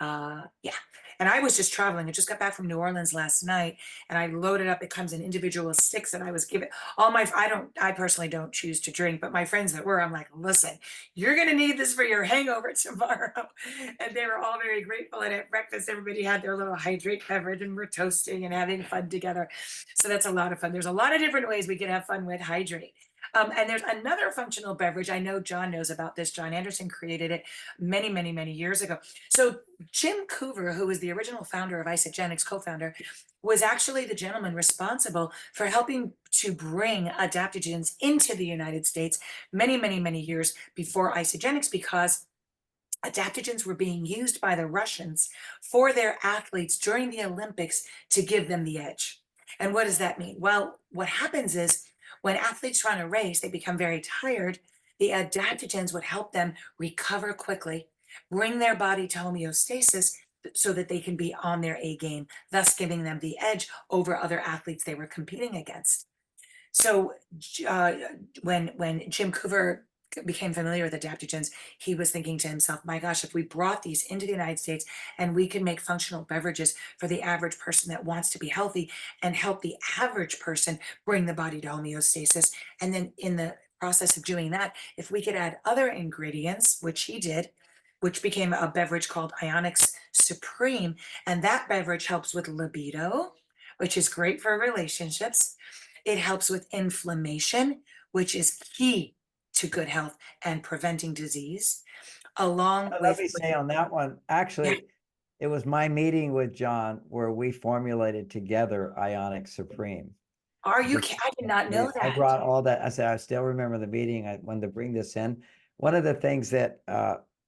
Yeah. And I was just traveling. I just got back from New Orleans last night, and I loaded up. It comes in individual sticks that I was given. I personally don't choose to drink, but my friends that were, I'm like, listen, you're going to need this for your hangover tomorrow. And they were all very grateful. And at breakfast, everybody had their little hydrate beverage, and we're toasting and having fun together. So that's a lot of fun. There's a lot of different ways we can have fun with hydrate. And there's another functional beverage. I know John knows about this. John Anderson created it many, many, many years ago. So Jim Coover, who was the original founder of Isagenix, co-founder, was actually the gentleman responsible for helping to bring adaptogens into the United States many, many, many years before Isagenix, because adaptogens were being used by the Russians for their athletes during the Olympics to give them the edge. And what does that mean? Well, what happens is, When athletes run a race, they become very tired. The adaptogens would help them recover quickly, bring their body to homeostasis so that they can be on their A game, thus giving them the edge over other athletes they were competing against. So when Jim Coover became familiar with adaptogens, he was thinking to himself, my gosh, if we brought these into the United States and we could make functional beverages for the average person that wants to be healthy and help the average person bring the body to homeostasis. And then in the process of doing that, if we could add other ingredients, which he did, which became a beverage called Ionix Supreme. And that beverage helps with libido, which is great for relationships. It helps with inflammation, which is key to good health and preventing disease, along Let with, me say on that one, yeah, actually, it was my meeting with John where we formulated together Ionic Supreme. are you, I did not know I that. brought all that. I said, I still remember the meeting. I wanted to bring this in. One of the things that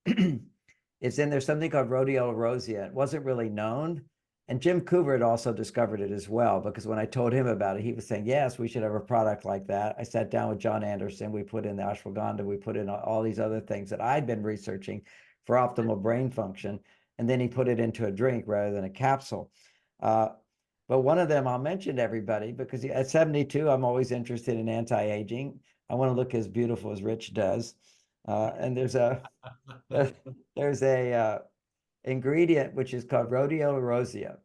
is in there's something called rhodiola rosea. It wasn't really known. And Jim Coover had also discovered it as well, because when I told him about it, he was saying, yes, we should have a product like that. I sat down with John Anderson. We put in the ashwagandha. We put in all these other things that I'd been researching for optimal brain function. And then he put it into a drink rather than a capsule. But one of them I'll mention to everybody, because at 72, I'm always interested in anti-aging. I want to look as beautiful as Rich does. And there's a ingredient which is called rhodiola rosea.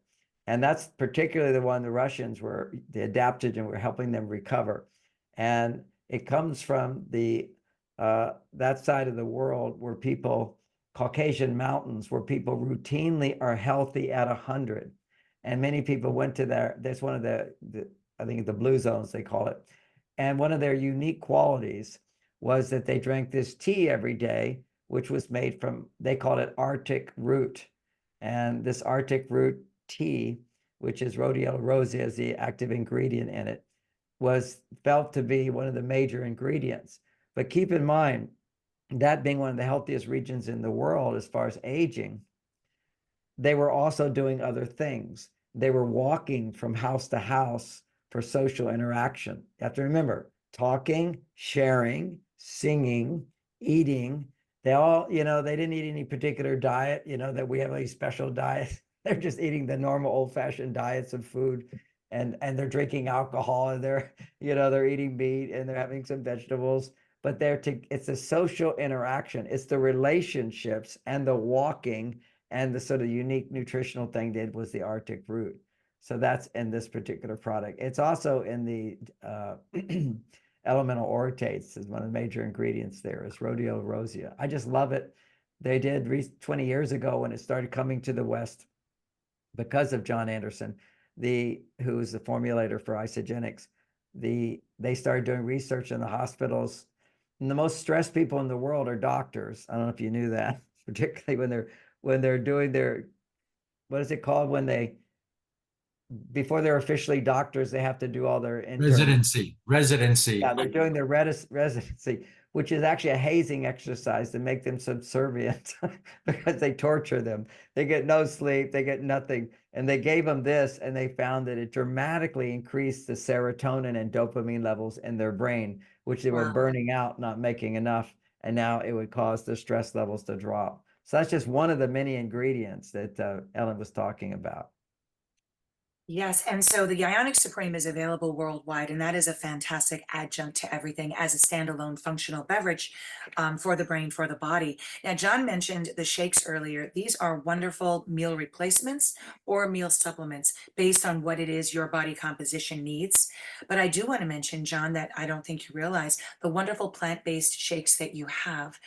And that's particularly the one the Russians were, the adaptogen were helping them recover. And it comes from the that side of the world where people, Caucasian mountains, where people routinely are healthy at 100. And many people went to there. That's one of the I think the blue zones they call it. And one of their unique qualities was that they drank this tea every day, which was made from, they called it Arctic root. And this Arctic root tea, which is rhodiola rosea as the active ingredient in it, was felt to be one of the major ingredients. But keep in mind, that being one of the healthiest regions in the world as far as aging, they were also doing other things. They were walking from house to house for social interaction. You have to remember, talking, sharing, singing, eating. They all, they didn't eat any particular diet, that we have a special diet. They're just eating the normal old-fashioned diets of food, and they're drinking alcohol, and they're eating meat, and they're having some vegetables. But it's a social interaction. It's the relationships and the walking, and the sort of unique nutritional thing did was the Arctic root. So that's in this particular product. It's also in the elemental orotates is one of the major ingredients there is rhodiola rosea. I just love it. They did 20 years ago when it started coming to the West because of John Anderson, who's the formulator for Isagenix. They started doing research in the hospitals. And the most stressed people in the world are doctors. I don't know if you knew that, particularly when they're doing their, what is it called before they're officially doctors, they have to do all their residency. Yeah, they're doing their residency, which is actually a hazing exercise to make them subservient because they torture them. They get no sleep, they get nothing. And they gave them this, and they found that it dramatically increased the serotonin and dopamine levels in their brain, which they were burning out, not making enough. And now it would cause the stress levels to drop. So that's just one of the many ingredients that Ellen was talking about. Yes, and so the Ionic Supreme is available worldwide, and that is a fantastic adjunct to everything as a standalone functional beverage for the brain, for the body. Now, John mentioned the shakes earlier. These are wonderful meal replacements or meal supplements based on what it is your body composition needs. But I do want to mention, John, that I don't think you realize the wonderful plant-based shakes that you have.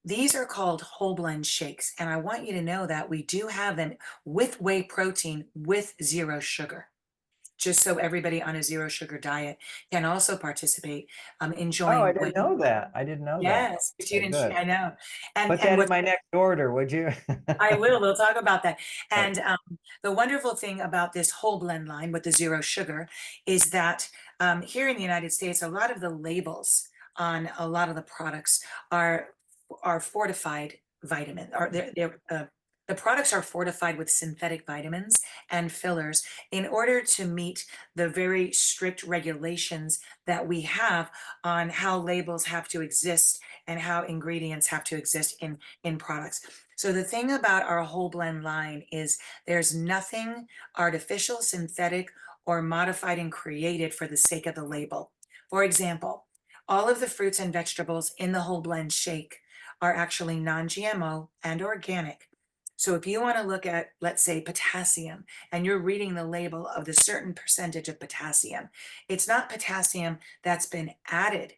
These are called whole blend shakes. And I want you to know that we do have them with whey protein with zero sugar, just so everybody on a zero sugar diet can also participate, enjoying. Oh, I didn't know that. I didn't know that. Yes, if you Okay, didn't, good. I know. Put that in my next order, would you? I will, we'll talk about that. And the wonderful thing about this whole blend line with the zero sugar is that here in the United States, a lot of the labels on a lot of the products are fortified vitamin, or they're The products are fortified with synthetic vitamins and fillers in order to meet the very strict regulations that we have on how labels have to exist and how ingredients have to exist in products. So the thing about our whole blend line is there's nothing artificial, synthetic, or modified and created for the sake of the label. For example, all of the fruits and vegetables in the whole blend shake are actually non-GMO and organic. So if you want to look at, let's say, potassium, and you're reading the label of the certain percentage of potassium, it's not potassium that's been added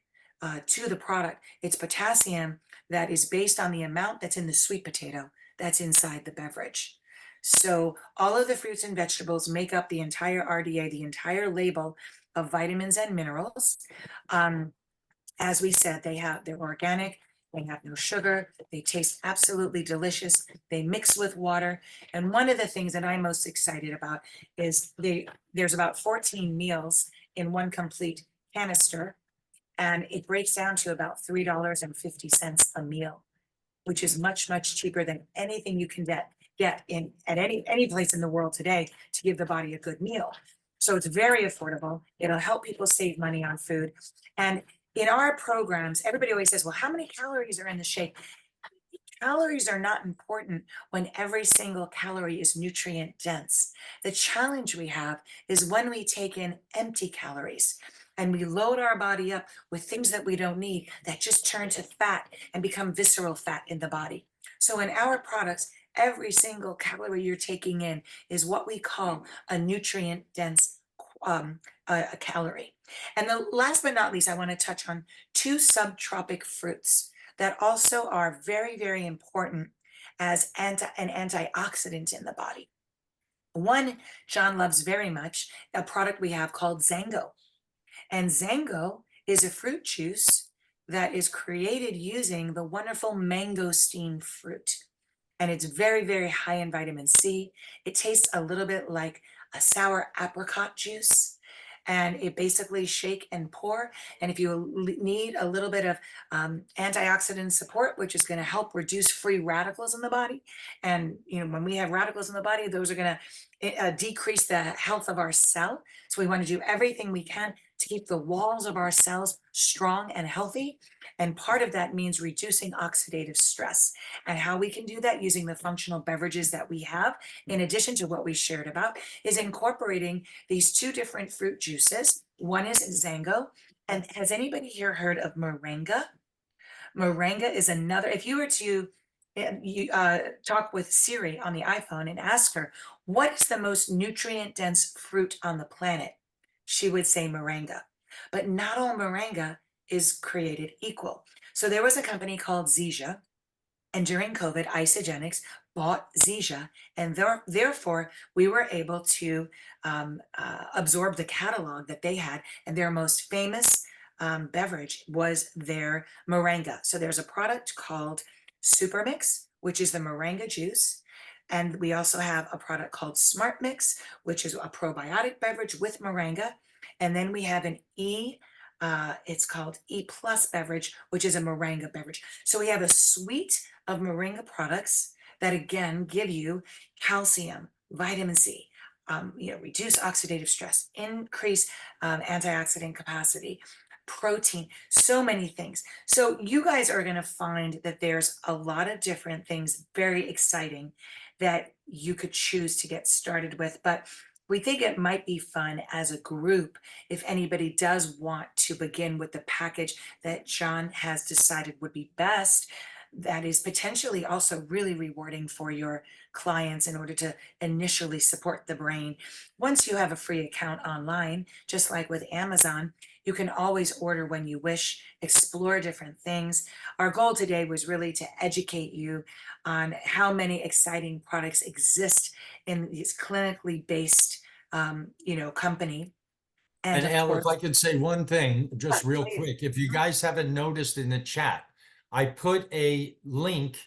to the product. It's potassium that is based on the amount that's in the sweet potato that's inside the beverage. So all of the fruits and vegetables make up the entire RDA, the entire label of vitamins and minerals. As we said, they're organic, they have no sugar, they taste absolutely delicious, they mix with water. And one of the things that I'm most excited about is there's about 14 meals in one complete canister, and it breaks down to about $3.50 a meal, which is much, much cheaper than anything you can get in at any place in the world today to give the body a good meal. So it's very affordable. It'll help people save money on food. And in our programs, everybody always says, well, how many calories are in the shake? Calories are not important when every single calorie is nutrient dense. The challenge we have is when we take in empty calories and we load our body up with things that we don't need that just turn to fat and become visceral fat in the body. So in our products, every single calorie you're taking in is what we call a nutrient dense a calorie. And the last but not least, I want to touch on two subtropic fruits that also are very, very important as an antioxidant in the body. One John loves very much, a product we have called Zango. And Zango is a fruit juice that is created using the wonderful mangosteen fruit. And it's very, very high in vitamin C. It tastes a little bit like a sour apricot juice. And it basically shake and pour. And if you need a little bit of antioxidant support, which is going to help reduce free radicals in the body, and when we have radicals in the body, those are going to decrease the health of our cell. So we want to do everything we can to keep the walls of our cells strong and healthy. And part of that means reducing oxidative stress. And how we can do that using the functional beverages that we have, in addition to what we shared about, is incorporating these two different fruit juices. One is Zango. And has anybody here heard of moringa? Moringa is another, if you were to talk with Siri on the iPhone and ask her, what is the most nutrient dense fruit on the planet? She would say moringa. But not all moringa is created equal. So there was a company called Zija, and during COVID, Isagenix bought Zija, and therefore we were able to absorb the catalog that they had, and their most famous beverage was their moringa. So there's a product called Super Mix, which is the moringa juice. And we also have a product called Smart Mix, which is a probiotic beverage with moringa. And then we have it's called E Plus beverage, which is a moringa beverage. So we have a suite of moringa products that again give you calcium, vitamin C, reduce oxidative stress, increase antioxidant capacity, protein, so many things. So you guys are going to find that there's a lot of different things, very exciting, that you could choose to get started with. But we think it might be fun as a group if anybody does want to begin with the package that John has decided would be best, that is potentially also really rewarding for your clients in order to initially support the brain. Once you have a free account online, just like with Amazon, you can always order when you wish, explore different things. Our goal today was really to educate you on how many exciting products exist in these clinically based company. And of Elle, if course, I could say one thing, just real please. quick, if you guys haven't noticed in the chat, I put a link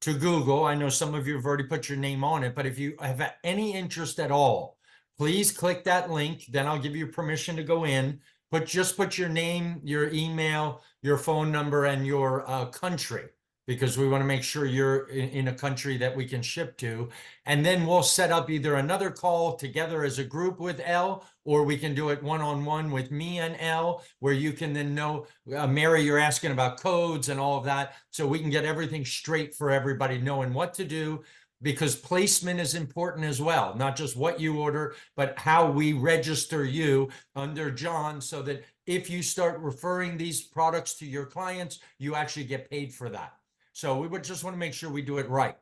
to Google. I know some of you have already put your name on it, but if you have any interest at all, please click that link. Then I'll give you permission to go in. Just put your name, your email, your phone number, and your country. because we want to make sure you're in a country that we can ship to. And then we'll set up either another call together as a group with Elle, or we can do it one-on-one with me and Elle, where you can then know, Mary, you're asking about codes and all of that. So we can get everything straight for everybody knowing what to do, because placement is important as well, not just what you order, but how we register you under John, so that if you start referring these products to your clients, you actually get paid for that. So we would just want to make sure we do it right.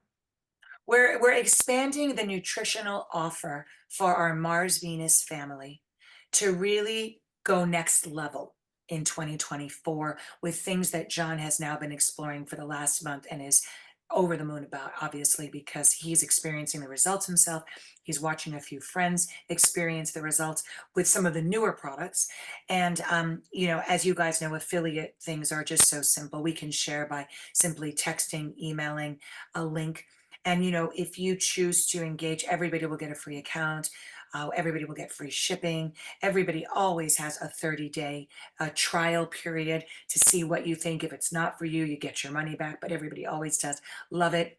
We're expanding the nutritional offer for our Mars Venus family to really go next level in 2024 with things that John has now been exploring for the last month and is over the moon about, obviously, because he's experiencing the results himself. He's watching a few friends experience the results with some of the newer products. And, you know, as you guys know, affiliate things are just so simple. We can share by simply texting, emailing a link. And, you know, if you choose to engage, everybody will get a free account. Everybody will get free shipping. Everybody always has a 30-day trial period to see what you think. If it's not for you, you get your money back, but everybody always does. Love it.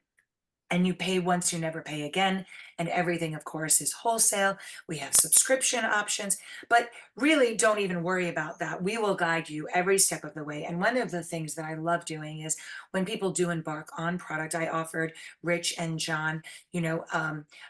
And you pay once, you never pay again. And everything, of course, is wholesale. We have subscription options, but really don't even worry about that. We will guide you every step of the way. And one of the things that I love doing is when people do embark on product, I offered Rich and John, you know,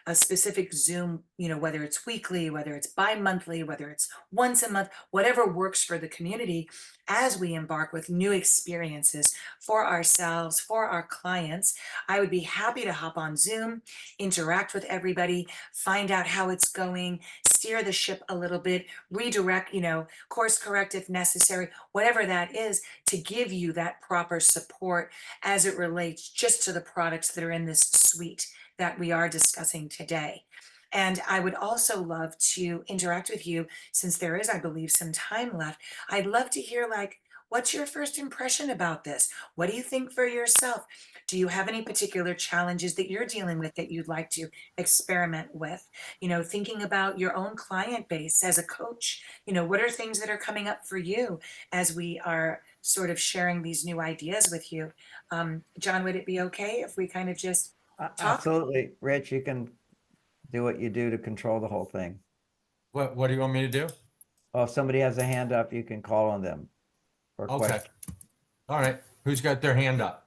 a specific Zoom, you know, whether it's weekly, whether it's bi-monthly, whether it's once a month, whatever works for the community, as we embark with new experiences for ourselves, for our clients. I would be happy to hop on Zoom, interact with everybody, find out how it's going, steer the ship a little bit, redirect, you know, course correct if necessary, whatever that is, to give you that proper support as it relates just to the products that are in this suite that we are discussing today. And I would also love to interact with you, since there is, I believe, some time left. I'd love to hear, like, what's your first impression about this? What do you think for yourself? Do you have any particular challenges that you're dealing with that you'd like to experiment with? You know, thinking about your own client base as a coach, you know, what are things that are coming up for you as we are sort of sharing these new ideas with you? John, would it be okay if we kind of just talk? Absolutely. Rich, you can do what you do to control the whole thing. What do you want me to do? Oh, if somebody has a hand up, you can call on them for a Okay. question. All right. Who's got their hand up?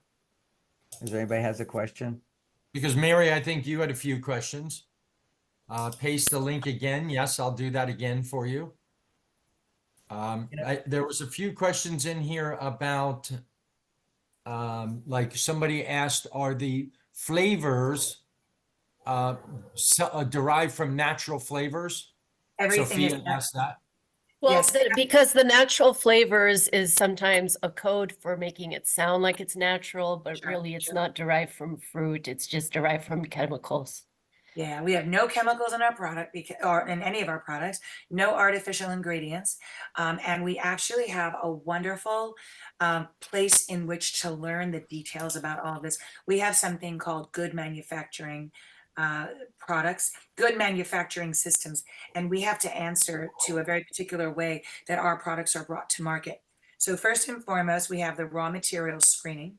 Is there anybody has a question? Because Mary, I think you had a few questions. Paste the link again. Yes, I'll do that again for you. There was a few questions in here about, like somebody asked, are the flavors derived from natural flavors? Everything is Sophia asked that. Well, Yes. because the natural flavors is sometimes a code for making it sound like it's natural, but Sure, really it's sure. not derived from fruit. It's just derived from chemicals. Yeah, we have no chemicals in our product or in any of our products, no artificial ingredients. And we actually have a wonderful place in which to learn the details about all of this. We have something called good manufacturing products, good manufacturing systems, and we have to answer to a very particular way that our products are brought to market. So first and foremost, we have the raw materials screening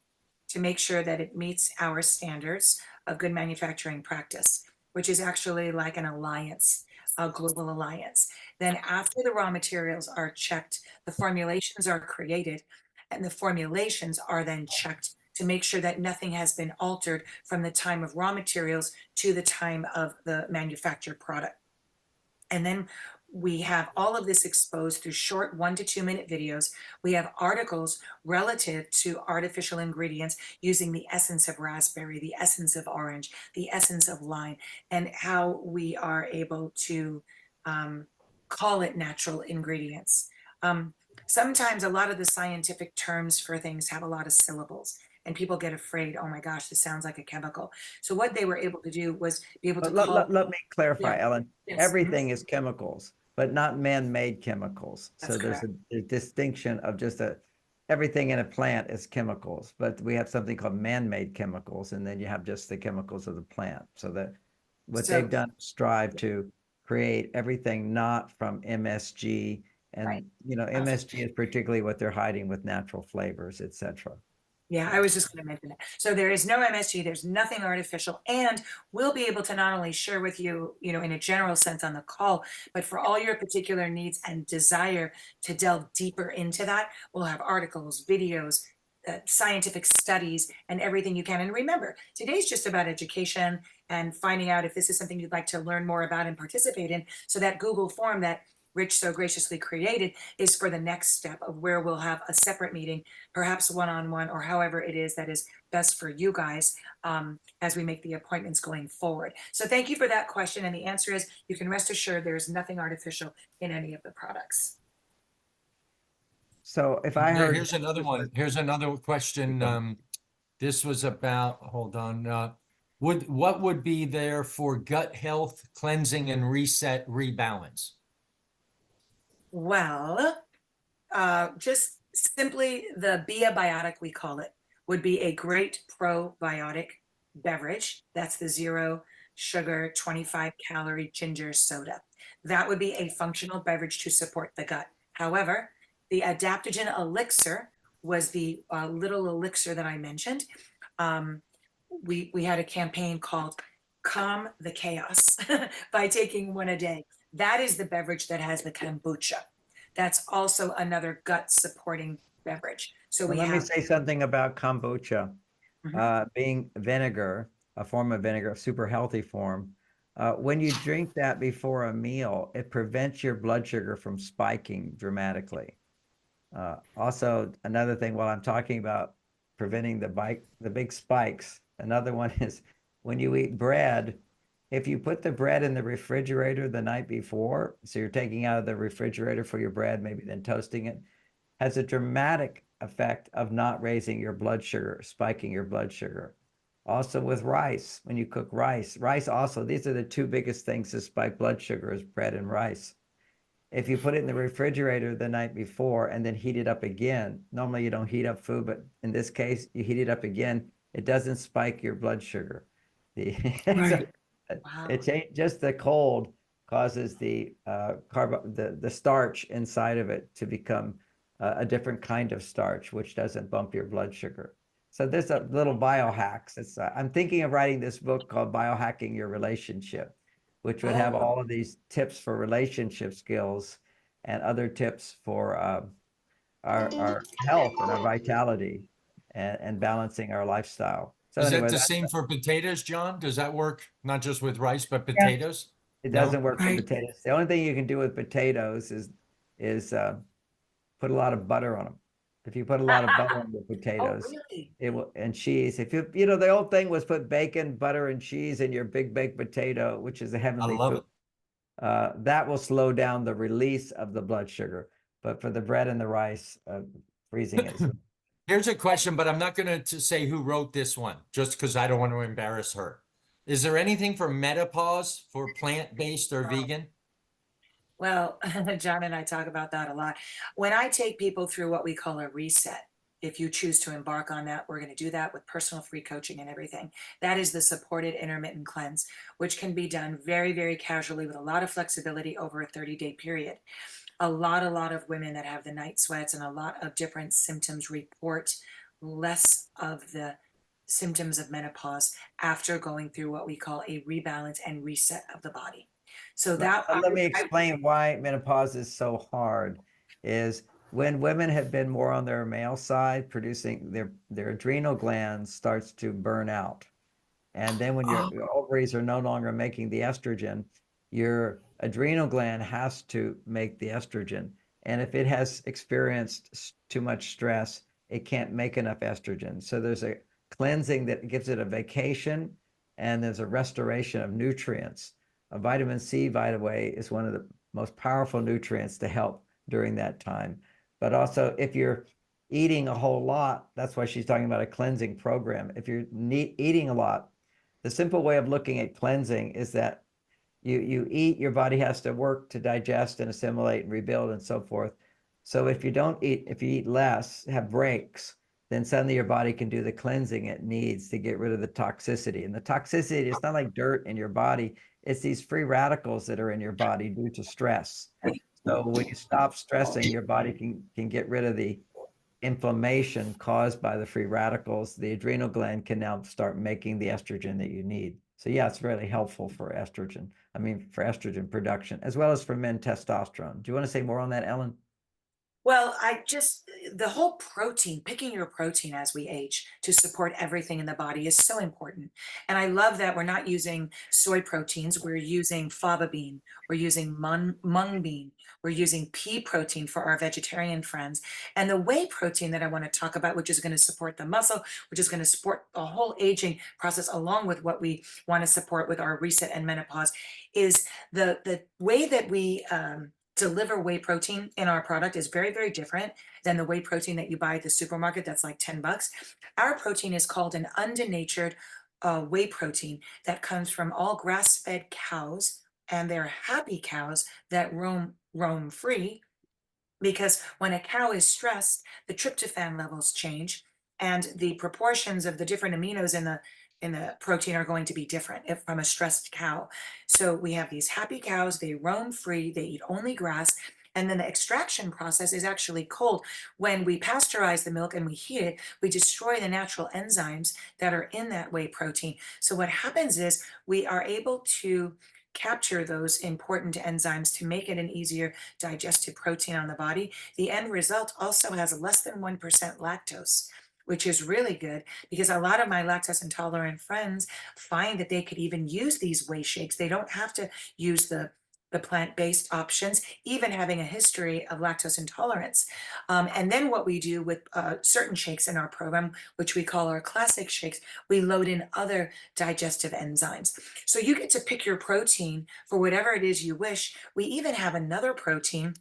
to make sure that it meets our standards of good manufacturing practice, which is actually like an alliance, a global alliance. Then after the raw materials are checked, the formulations are created, and the formulations are then checked to make sure that nothing has been altered from the time of raw materials to the time of the manufactured product. And then we have all of this exposed through short 1 to 2 minute videos. We have articles relative to artificial ingredients using the essence of raspberry, the essence of orange, the essence of lime, and how we are able to call it natural ingredients. Sometimes a lot of the scientific terms for things have a lot of syllables, and people get afraid. Oh my gosh, this sounds like a chemical. So what they were able to do was be able to But call. let me clarify, Yeah. Ellen. Yes. Everything is chemicals, but not man-made chemicals. That's So there's a distinction of just everything in a plant is chemicals, but we have something called man-made chemicals, and then you have just the chemicals of the plant. So that what So- they've done is strive to create everything not from MSG, and Right. you know, MSG is particularly what they're hiding with natural flavors, etc. Yeah, I was just going to mention that. So there is no MSG, there's nothing artificial, and we'll be able to not only share with you, you know, in a general sense on the call, but for all your particular needs and desire to delve deeper into that, we'll have articles, videos, scientific studies, and everything you can. And remember, today's just about education and finding out if this is something you'd like to learn more about and participate in. So that Google form that Rich so graciously created is for the next step of where we'll have a separate meeting, perhaps one-on-one, or however it is that is best for you guys as we make the appointments going forward. So thank you for that question. And the answer is, you can rest assured there is nothing artificial in any of the products. So if I heard, Here's another one. Here's another question. This was about, hold on. What would be there for gut health, cleansing, and reset, rebalance? Well, just simply the Beabiotic, we call it, would be a great probiotic beverage. That's the 0 sugar, 25 calorie ginger soda. That would be a functional beverage to support the gut. However, the adaptogen elixir was the little elixir that I mentioned. We had a campaign called Calm the Chaos by taking one a day. That is the beverage that has the kombucha. That's also another gut supporting beverage. So well, we let me have say something about kombucha. Being vinegar, a form of vinegar, a super healthy form. When you drink that before a meal, it prevents your blood sugar from spiking dramatically. Also, another thing while I'm talking about preventing the big spikes, another one is when you eat bread, if you put the bread in the refrigerator the night before, so you're taking out of the refrigerator for your bread, maybe then toasting it, has a dramatic effect of not raising your blood sugar, spiking your blood sugar. Also with rice, when you cook rice also, these are the two biggest things to spike blood sugar is bread and rice. If you put it in the refrigerator the night before and then heat it up again, normally you don't heat up food, but in this case, you heat it up again, it doesn't spike your blood sugar. Right. Wow. It ain't just the cold causes the the starch inside of it to become a different kind of starch, which doesn't bump your blood sugar. So there's a little biohacks. It's I'm thinking of writing this book called Biohacking Your Relationship, which would have all of these tips for relationship skills and other tips for our health and our vitality and balancing our lifestyle. So Is that anyway, the same for potatoes, John? Does that work not just with rice, but Yeah. potatoes? it No? doesn't work for Right. potatoes. The only thing you can do with potatoes is put a lot of butter on them. If you put a lot of butter on the Oh, potatoes, really? it will, and cheese. If you know, the old thing was put bacon, butter, and cheese in your big baked potato, which is a I heavenly love food. it. That will slow down the release of the blood sugar. But for the bread and the rice, freezing it. Here's a question, but I'm not going to say who wrote this one, just because I don't want to embarrass her. Is there anything for menopause for plant-based or vegan? Well, John and I talk about that a lot. When I take people through what we call a reset, if you choose to embark on that, we're going to do that with personal free coaching and everything. That is the supported intermittent cleanse, which can be done very, very casually with a lot of flexibility over a 30-day period. A lot of women that have the night sweats and a lot of different symptoms report less of the symptoms of menopause after going through what we call a rebalance and reset of the body. So that Let me explain why menopause is so hard. Is when women have been more on their male side, producing their adrenal glands starts to burn out. And then when your ovaries are no longer making the estrogen, your adrenal gland has to make the estrogen. And if it has experienced too much stress, it can't make enough estrogen. So there's a cleansing that gives it a vacation, and there's a restoration of nutrients. A vitamin C, by the way, is one of the most powerful nutrients to help during that time. But also, if you're eating a whole lot, that's why she's talking about a cleansing program. If you're eating a lot, the simple way of looking at cleansing is that you eat, your body has to work to digest and assimilate and rebuild and so forth. So if you don't eat, if you eat less, have breaks, then suddenly your body can do the cleansing it needs to get rid of the toxicity. And the toxicity, it's not like dirt in your body, it's these free radicals that are in your body due to stress. So when you stop stressing, your body can get rid of the inflammation caused by the free radicals, the adrenal gland can now start making the estrogen that you need. So yeah, it's really helpful for estrogen. I mean, for estrogen production, as well as for men testosterone. Do you want to say more on that, Ellen? Well, the whole protein, picking your protein as we age to support everything in the body is so important. And I love that we're not using soy proteins. We're using fava bean. We're using mung bean. We're using pea protein for our vegetarian friends. And the whey protein that I want to talk about, which is going to support the muscle, which is going to support the whole aging process, along with what we want to support with our reset and menopause, is the way that we deliver whey protein in our product is very, very different than the whey protein that you buy at the supermarket. That's like $10. Our protein is called an undenatured whey protein that comes from all grass-fed cows, and they're happy cows that roam free, because when a cow is stressed, the tryptophan levels change, and the proportions of the different aminos in the protein are going to be different from a stressed cow. So we have these happy cows, they roam free, they eat only grass, and then the extraction process is actually cold. When we pasteurize the milk and we heat it, we destroy the natural enzymes that are in that whey protein. So what happens is we are able to capture those important enzymes to make it an easier digested protein on the body. The end result also has less than 1% lactose, which is really good, because a lot of my lactose intolerant friends find that they could even use these whey shakes. They don't have to use the plant-based options, even having a history of lactose intolerance. And then what we do with certain shakes in our program, which we call our classic shakes, we load in other digestive enzymes. So you get to pick your protein for whatever it is you wish. We even have another protein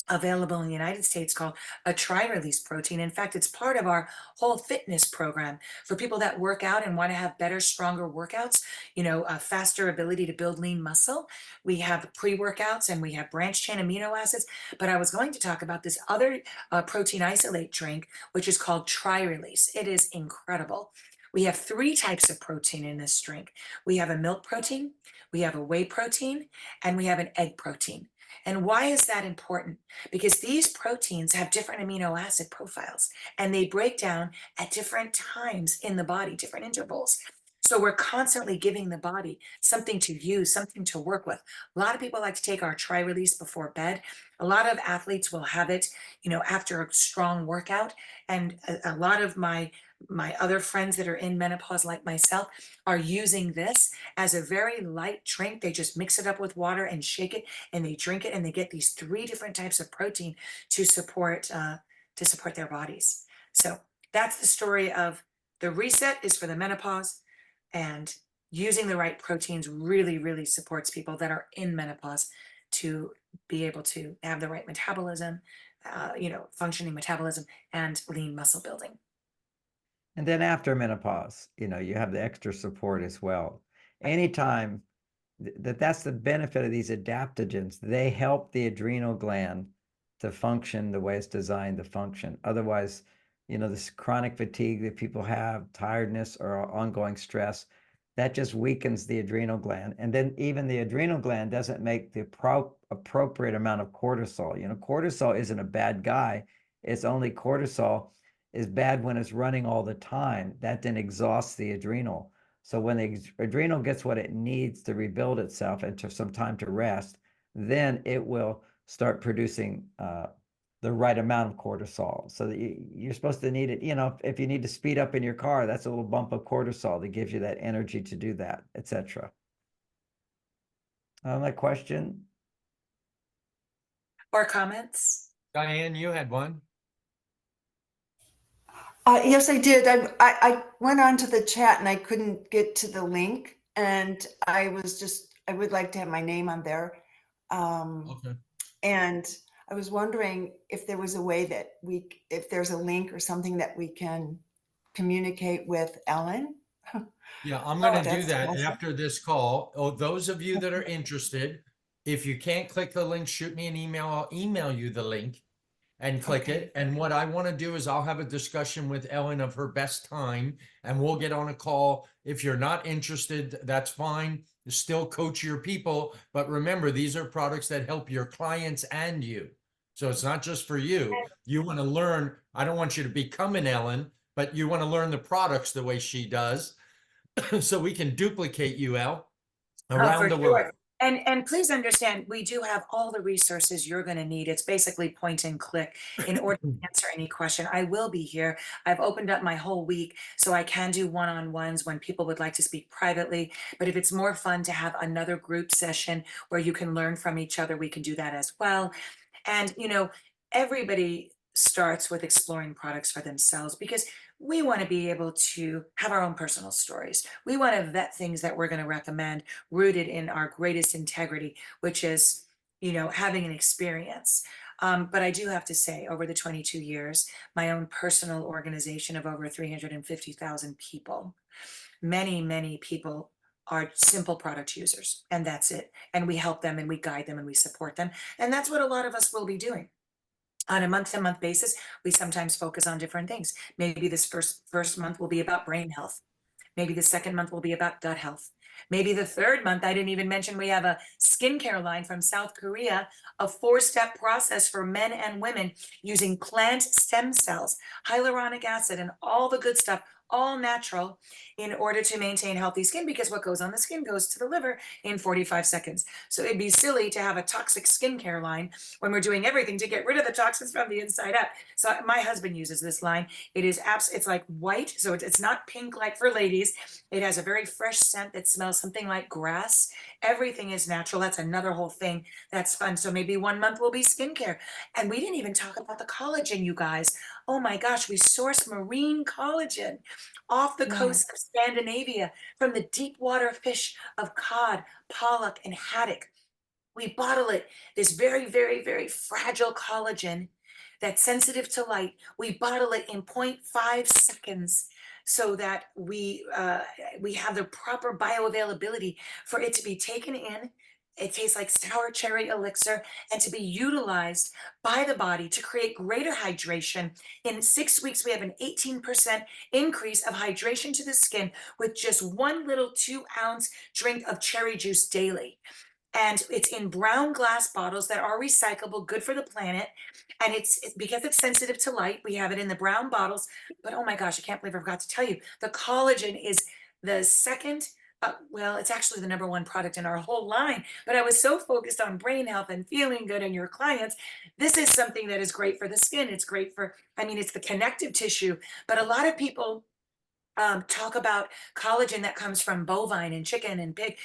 available in the United States called a tri-release protein. In fact, it's part of our whole fitness program for people that work out and want to have better, stronger workouts, a faster ability to build lean muscle. We have pre-workouts and we have branched chain amino acids. But I was going to talk about this other protein isolate drink, which is called tri-release. It is incredible. We have 3 types of protein in this drink. We have a milk protein, we have a whey protein, and we have an egg protein. And why is that important? Because these proteins have different amino acid profiles, and they break down at different times in the body, different intervals. So we're constantly giving the body something to use, something to work with. A lot of people like to take our tri-release before bed. A lot of athletes will have it, after a strong workout. And a lot of my other friends that are in menopause, like myself, are using this as a very light drink. They just mix it up with water and shake it, and they drink it, and they get these 3 different types of protein to support their bodies. So that's the story of the reset is for the menopause, and using the right proteins really, really supports people that are in menopause to be able to have the right metabolism, functioning metabolism, and lean muscle building. And then after menopause, you have the extra support as well. Anytime that's the benefit of these adaptogens, they help the adrenal gland to function the way it's designed to function. Otherwise, this chronic fatigue that people have, tiredness or ongoing stress, that just weakens the adrenal gland. And then even the adrenal gland doesn't make the appropriate amount of cortisol. Cortisol isn't a bad guy. It's only cortisol is bad when it's running all the time. That then exhausts the adrenal. So when the adrenal gets what it needs to rebuild itself and to some time to rest, then it will start producing the right amount of cortisol. So that you're supposed to need it. If you need to speed up in your car, that's a little bump of cortisol that gives you that energy to do that, etc. That question or comments? Diane, you had one. Yes, I did. I went onto the chat and I couldn't get to the link, and I would like to have my name on there. Okay. And I was wondering if there was a way that if there's a link or something that we can communicate with Ellen. Yeah, I'm going to do that's that awesome. after this call. Oh, those of you that are interested, if you can't click the link, shoot me an email. I'll email you the link and click it. And what I want to do is I'll have a discussion with Ellen of her best time, and we'll get on a call. If you're not interested, that's fine. Still coach your people. But remember, these are products that help your clients and you. So it's not just for you. You want to learn. I don't want you to become an Ellen, but you want to learn the products the way she does. So we can duplicate you, Elle, around For the sure. world. And please understand, we do have all the resources you're going to need. It's basically point and click in order to answer any question. I will be here. I've opened up my whole week, so I can do one-on-ones when people would like to speak privately. But if it's more fun to have another group session where you can learn from each other, we can do that as well. And, everybody starts with exploring products for themselves because we want to be able to have our own personal stories. We want to vet things that we're going to recommend rooted in our greatest integrity, which is, having an experience. But I do have to say, over the 22 years, my own personal organization of over 350,000 people, many, many people are simple product users, and that's it. And we help them and we guide them and we support them. And that's what a lot of us will be doing. On a month-to-month basis, we sometimes focus on different things. Maybe this first month will be about brain health. Maybe the second month will be about gut health. Maybe the third month, I didn't even mention, we have a skincare line from South Korea, a 4-step process for men and women using plant stem cells, hyaluronic acid, and all the good stuff, all natural, in order to maintain healthy skin, because what goes on the skin goes to the liver in 45 seconds. So it'd be silly to have a toxic skincare line when we're doing everything to get rid of the toxins from the inside out. So my husband uses this line. It's like white, so it's not pink like for ladies. It has a very fresh scent that smells something like grass. Everything is natural. That's another whole thing that's fun. So maybe one month will be skincare. And we didn't even talk about the collagen, you guys. Oh my gosh, we source marine collagen off the coast of Scandinavia from the deep water fish of cod, pollock, and haddock. We bottle it, this very, very, very fragile collagen that's sensitive to light. We bottle it in 0.5 seconds so that we have the proper bioavailability for it to be taken in. It tastes like sour cherry elixir, and to be utilized by the body to create greater hydration. In 6 weeks, we have an 18% increase of hydration to the skin with just one little 2-ounce drink of cherry juice daily. And it's in brown glass bottles that are recyclable, good for the planet. And it's because it's sensitive to light, we have it in the brown bottles. But oh my gosh, I can't believe I forgot to tell you, the collagen is the second, well, it's actually the number 1 product in our whole line. But I was so focused on brain health and feeling good and your clients. This is something that is great for the skin. It's great for, it's the connective tissue. But a lot of people talk about collagen that comes from bovine and chicken and pig,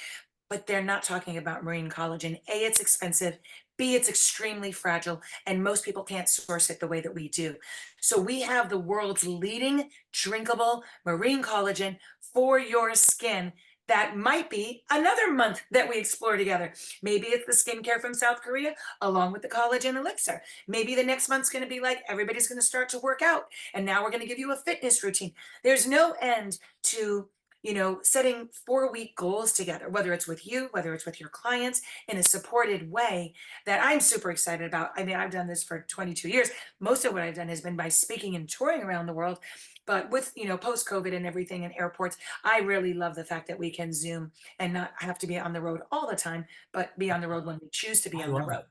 but they're not talking about marine collagen. A, it's expensive. B, it's extremely fragile, and most people can't source it the way that we do. So we have the world's leading drinkable marine collagen for your skin. That might be another month that we explore together. Maybe it's the skincare from South Korea along with the collagen elixir. Maybe the next month's going to be like everybody's going to start to work out, and now we're going to give you a fitness routine. There's no end to setting 4-week goals together, whether it's with you, whether it's with your clients, in a supported way that I'm super excited about. I've done this for 22 years. Most of what I've done has been by speaking and touring around the world. But with, post-COVID and everything in airports, I really love the fact that we can Zoom and not have to be on the road all the time, but be on the road when we choose to be on the road.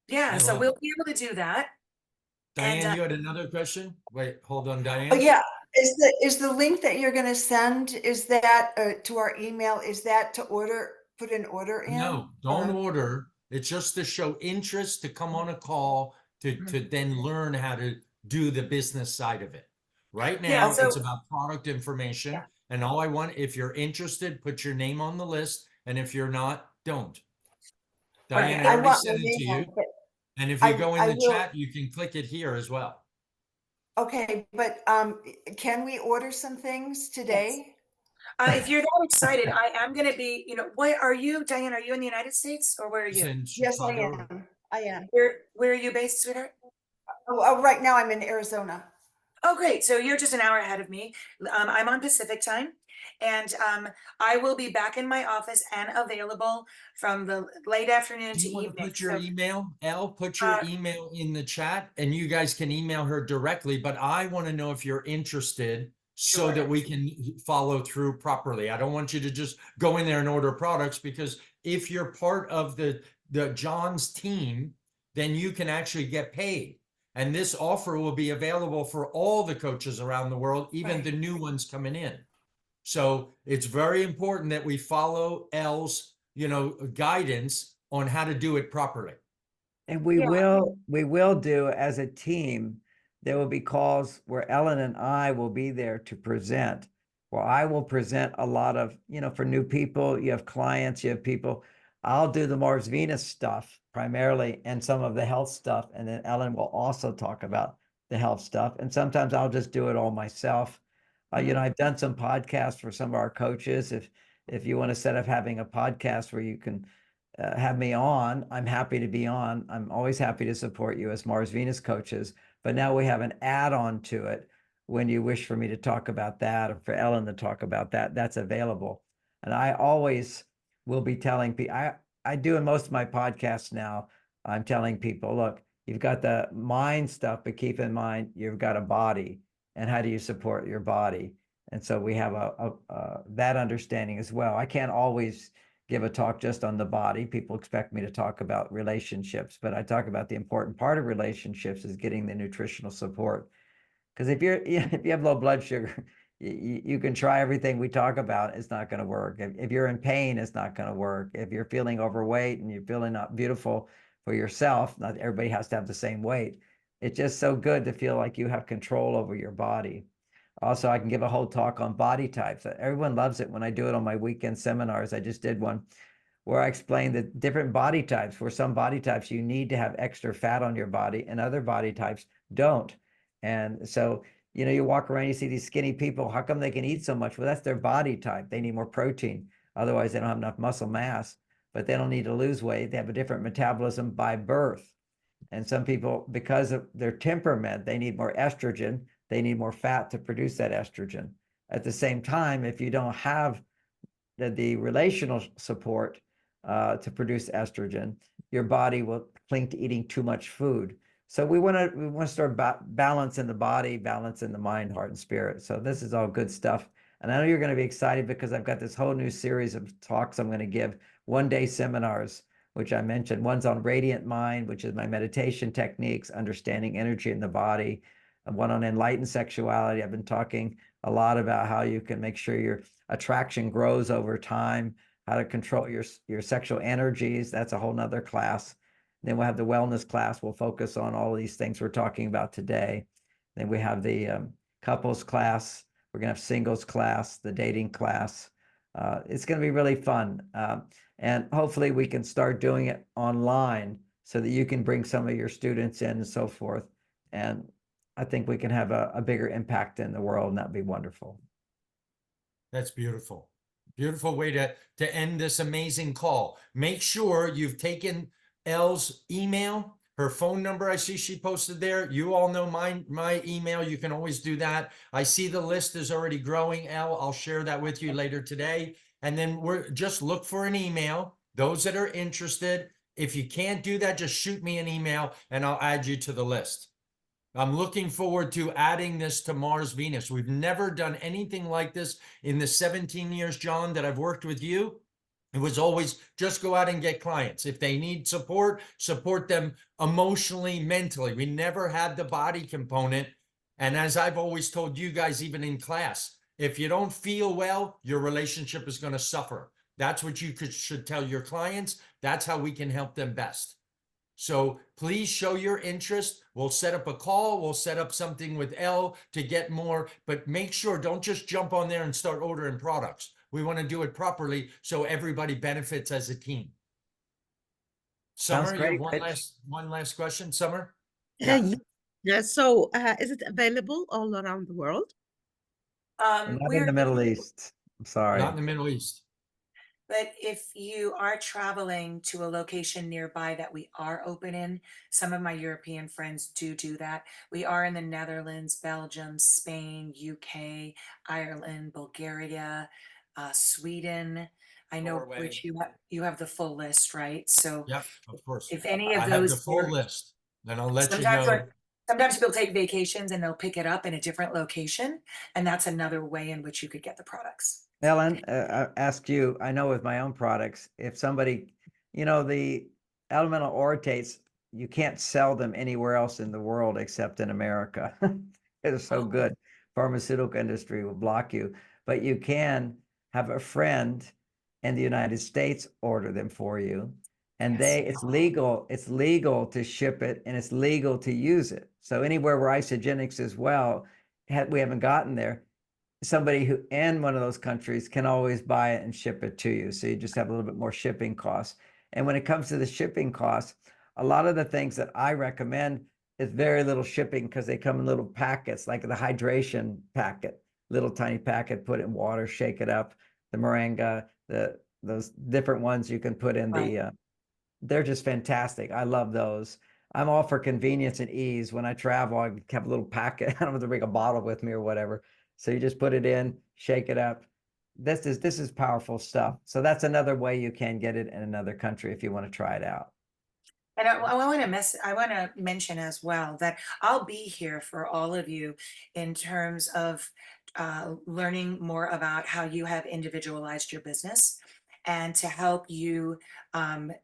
Yeah, so we'll be able to do that. Diane, you had another question? Wait, hold on, Diane. Oh, yeah. Is the link that you're going to send, is that to our email, is that to put an order in? No, don't order. It's just to show interest, to come on a call, to then learn how to do the business side of it. Right now, it's about product information. Yeah. And all I want, if you're interested, put your name on the list. And if you're not, don't. Diane, I already sent it to you. And if you go in the chat, you can click it here as well. Okay, but can we order some things today? Yes. If you're that excited, I am going to be, where are you, Diane? Are you in the United States or where are you? Yes, I am. I am. Where are you based, sweetheart? Oh, right now I'm in Arizona. Oh, great. So you're just an hour ahead of me. I'm on Pacific time, and I will be back in my office and available from the late afternoon to evening. Put your email, Elle, put your email in the chat, and you guys can email her directly. But I want to know if you're interested so that we can follow through properly. I don't want you to just go in there and order products, because if you're part of the John's team, then you can actually get paid. And this offer will be available for all the coaches around the world, even Right. the new ones coming in. So it's very important that we follow Elle's, guidance on how to do it properly. And Yeah. we will do as a team, there will be calls where Ellen and I will be there to present, where I will present a lot of, for new people, you have clients, you have people. I'll do the Mars Venus stuff primarily and some of the health stuff. And then Ellen will also talk about the health stuff. And sometimes I'll just do it all myself. I've done some podcasts for some of our coaches. If you want to set up having a podcast where you can have me on, I'm happy to be on. I'm always happy to support you as Mars Venus coaches. But now we have an add-on to it. When you wish for me to talk about that or for Ellen to talk about that, that's available. And I always will be telling people, I do in most of my podcasts now, I'm telling people, look, you've got the mind stuff, but keep in mind, you've got a body. And how do you support your body? And so we have that understanding as well. I can't always give a talk just on the body. People expect me to talk about relationships, but I talk about the important part of relationships is getting the nutritional support. Because if you have low blood sugar, you can try everything we talk about, it's not going to work. If you're in pain, it's not going to work. If you're feeling overweight and you're feeling not beautiful for yourself, not everybody has to have the same weight. It's just so good to feel like you have control over your body. Also, I can give a whole talk on body types. Everyone loves it when I do it on my weekend seminars. I just did one where I explained the different body types. For some body types, you need to have extra fat on your body, and other body types don't. And so, you walk around, you see these skinny people. How come they can eat so much? Well, that's their body type. They need more protein. Otherwise, they don't have enough muscle mass, but they don't need to lose weight. They have a different metabolism by birth. And some people, because of their temperament, they need more estrogen. They need more fat to produce that estrogen. At the same time, if you don't have the relational support to produce estrogen, your body will cling to eating too much food. So we want to start balance in the body, balance in the mind, heart, and spirit. So this is all good stuff. And I know you're going to be excited because I've got this whole new series of talks I'm going to give, one-day seminars, which I mentioned. One's on radiant mind, which is my meditation techniques, understanding energy in the body. And one on enlightened sexuality. I've been talking a lot about how you can make sure your attraction grows over time, how to control your sexual energies. That's a whole nother class. Then we'll have the wellness class. We'll focus on all of these things we're talking about today. Then we have the couples class. We're going to have singles class, the dating class. It's going to be really fun. And hopefully we can start doing it online so that you can bring some of your students in and so forth. And I think we can have a bigger impact in the world, and that'd be wonderful. That's beautiful. Beautiful way to end this amazing call. Make sure you've taken Elle's email, her phone number. I see she posted there. You all know my email. You can always do that. I see the list is already growing, Elle. I'll share that with you later today. And then just look for an email. Those that are interested. If you can't do that, just shoot me an email and I'll add you to the list. I'm looking forward to adding this to Mars Venus. We've never done anything like this in the 17 years, John, that I've worked with you. It was always just go out and get clients. If they need support, support them emotionally, mentally. We never had the body component. And as I've always told you guys, even in class, if you don't feel well, your relationship is going to suffer. That's what you should tell your clients. That's how we can help them best. So please show your interest. We'll set up a call. We'll set up something with Elle to get more, but make sure don't just jump on there and start ordering products. We want to do it properly so everybody benefits as a team. Sounds Summer, you have great. one last question, Summer? Yeah. So is it available all around the world? Not in the Middle East. I'm sorry. Not in the Middle East. But if you are traveling to a location nearby that we are open in, some of my European friends do that. We are in the Netherlands, Belgium, Spain, UK, Ireland, Bulgaria, Sweden. I know, Norway. Rich, you have the full list, right? So Yep, of course. if any of I have those, the full list. Then I'll let you sometimes know. sometimes people take vacations and they'll pick it up in a different location, and that's another way in which you could get the products. Ellen, I ask you, I know with my own products, if somebody, the elemental orotates you can't sell them anywhere else in the world except in America. They're so Oh. good. Pharmaceutical industry will block you, but you can have a friend in the United States order them for you. And Yes. it's legal to ship it and it's legal to use it. So anywhere where Isagenix is well, we haven't gotten there, somebody who in one of those countries can always buy it and ship it to you. So you just have a little bit more shipping costs. And when it comes to the shipping costs, a lot of the things that I recommend is very little shipping because they come in little packets, like the hydration packet, little tiny packet, put it in water, shake it up. The moringa, those different ones you can put in Right. they're just fantastic. I love those. I'm all for convenience and ease. When I travel, I have a little packet. I don't have to bring a bottle with me or whatever. So you just put it in, shake it up. This is powerful stuff. So that's another way you can get it in another country if you want to try it out. And I want to mention as well that I'll be here for all of you in terms of learning more about how you have individualized your business and to help you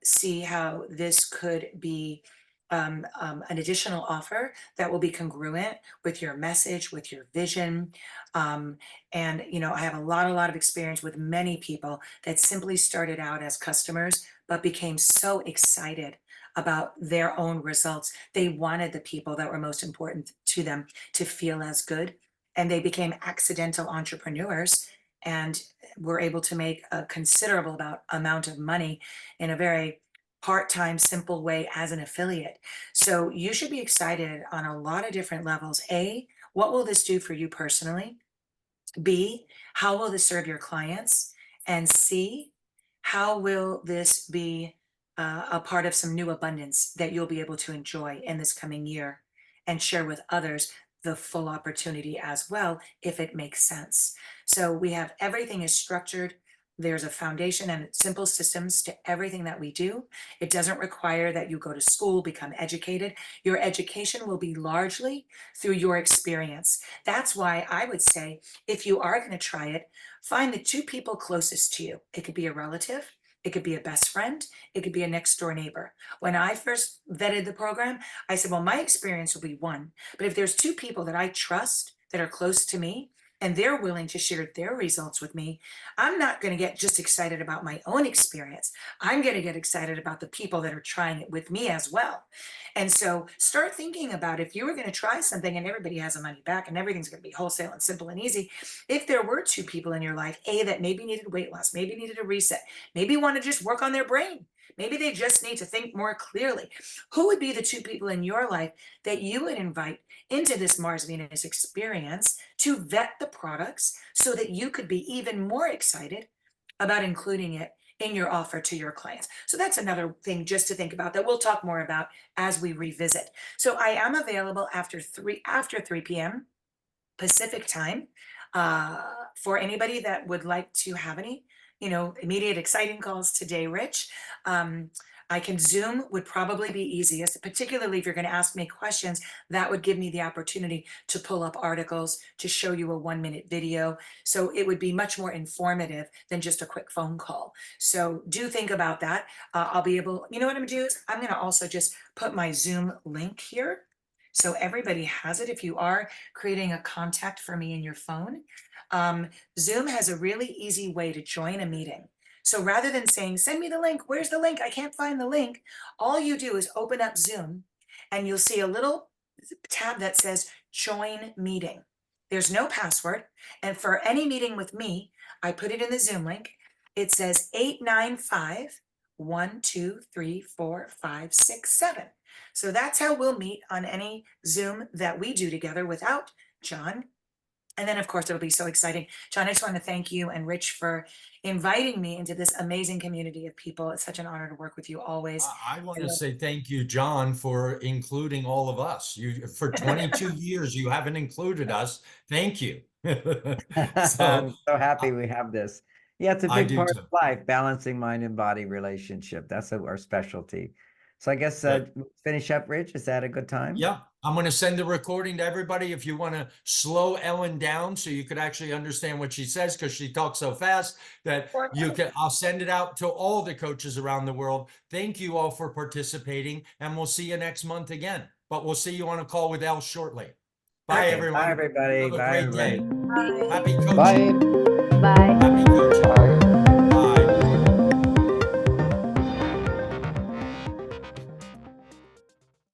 see how this could be an additional offer that will be congruent with your message, with your vision. And, you know, I have a lot of experience with many people that simply started out as customers, but became so excited about their own results. They wanted the people that were most important to them to feel as good. And they became accidental entrepreneurs and were able to make a considerable amount of money in a very part-time, simple way as an affiliate. So you should be excited on a lot of different levels. A, what will this do for you personally? B, how will this serve your clients? And C, how will this be a part of some new abundance that you'll be able to enjoy in this coming year and share with others the full opportunity as well, if it makes sense. So we have everything is structured. There's a foundation and simple systems to everything that we do. It doesn't require that you go to school, become educated. Your education will be largely through your experience. That's why I would say, if you are going to try it, find the two people closest to you. It could be a relative, it could be a best friend, it could be a next door neighbor. When I first vetted the program, I said, well, my experience will be one, but if there's two people that I trust that are close to me, and they're willing to share their results with me, I'm not going to get just excited about my own experience. I'm going to get excited about the people that are trying it with me as well. And so start thinking about, if you were going to try something and everybody has the money back and everything's going to be wholesale and simple and easy, if there were two people in your life, A, that maybe needed weight loss, maybe needed a reset, maybe want to just work on their brain, maybe they just need to think more clearly, who would be the two people in your life that you would invite into this Mars Venus experience to vet the products so that you could be even more excited about including it in your offer to your clients? So that's another thing just to think about that we'll talk more about as we revisit. So I am available after 3 p.m. Pacific time for anybody that would like to have any, you know, immediate exciting calls today, Rich. I can Zoom would probably be easiest, particularly if you're going to ask me questions. That would give me the opportunity to pull up articles, to show you a 1-minute video. So it would be much more informative than just a quick phone call. So do think about that. I'll be able, you know what I'm gonna do is I'm gonna also just put my Zoom link here, so everybody has it if you are creating a contact for me in your phone. Zoom has a really easy way to join a meeting. So rather than saying, send me the link, where's the link? I can't find the link. All you do is open up Zoom and you'll see a little tab that says join meeting. There's no password. And for any meeting with me, I put it in the Zoom link. It says 895-123-4567. So that's how we'll meet on any Zoom that we do together without John. And then, of course, it'll be so exciting. John, I just want to thank you and Rich for inviting me into this amazing community of people. It's such an honor to work with you always. I want to say thank you, John, for including all of us. You, for 22 years, you haven't included us. Thank you. I'm so happy we have this. Yeah, it's a I big do part too. of life, balancing mind and body relationship. That's our specialty. So I guess Good. finish up, Rich. Is that a good time? Yeah, I'm going to send the recording to everybody if you want to slow Ellen down so you could actually understand what she says, because she talks so fast that you can. I'll send it out to all the coaches around the world. Thank you all for participating, and we'll see you next month again. But we'll see you on a call with Elle shortly. Bye, Okay, everyone. bye, everybody. Have a Bye, great everybody. day. Bye. Happy coaching. Bye. Bye. Happy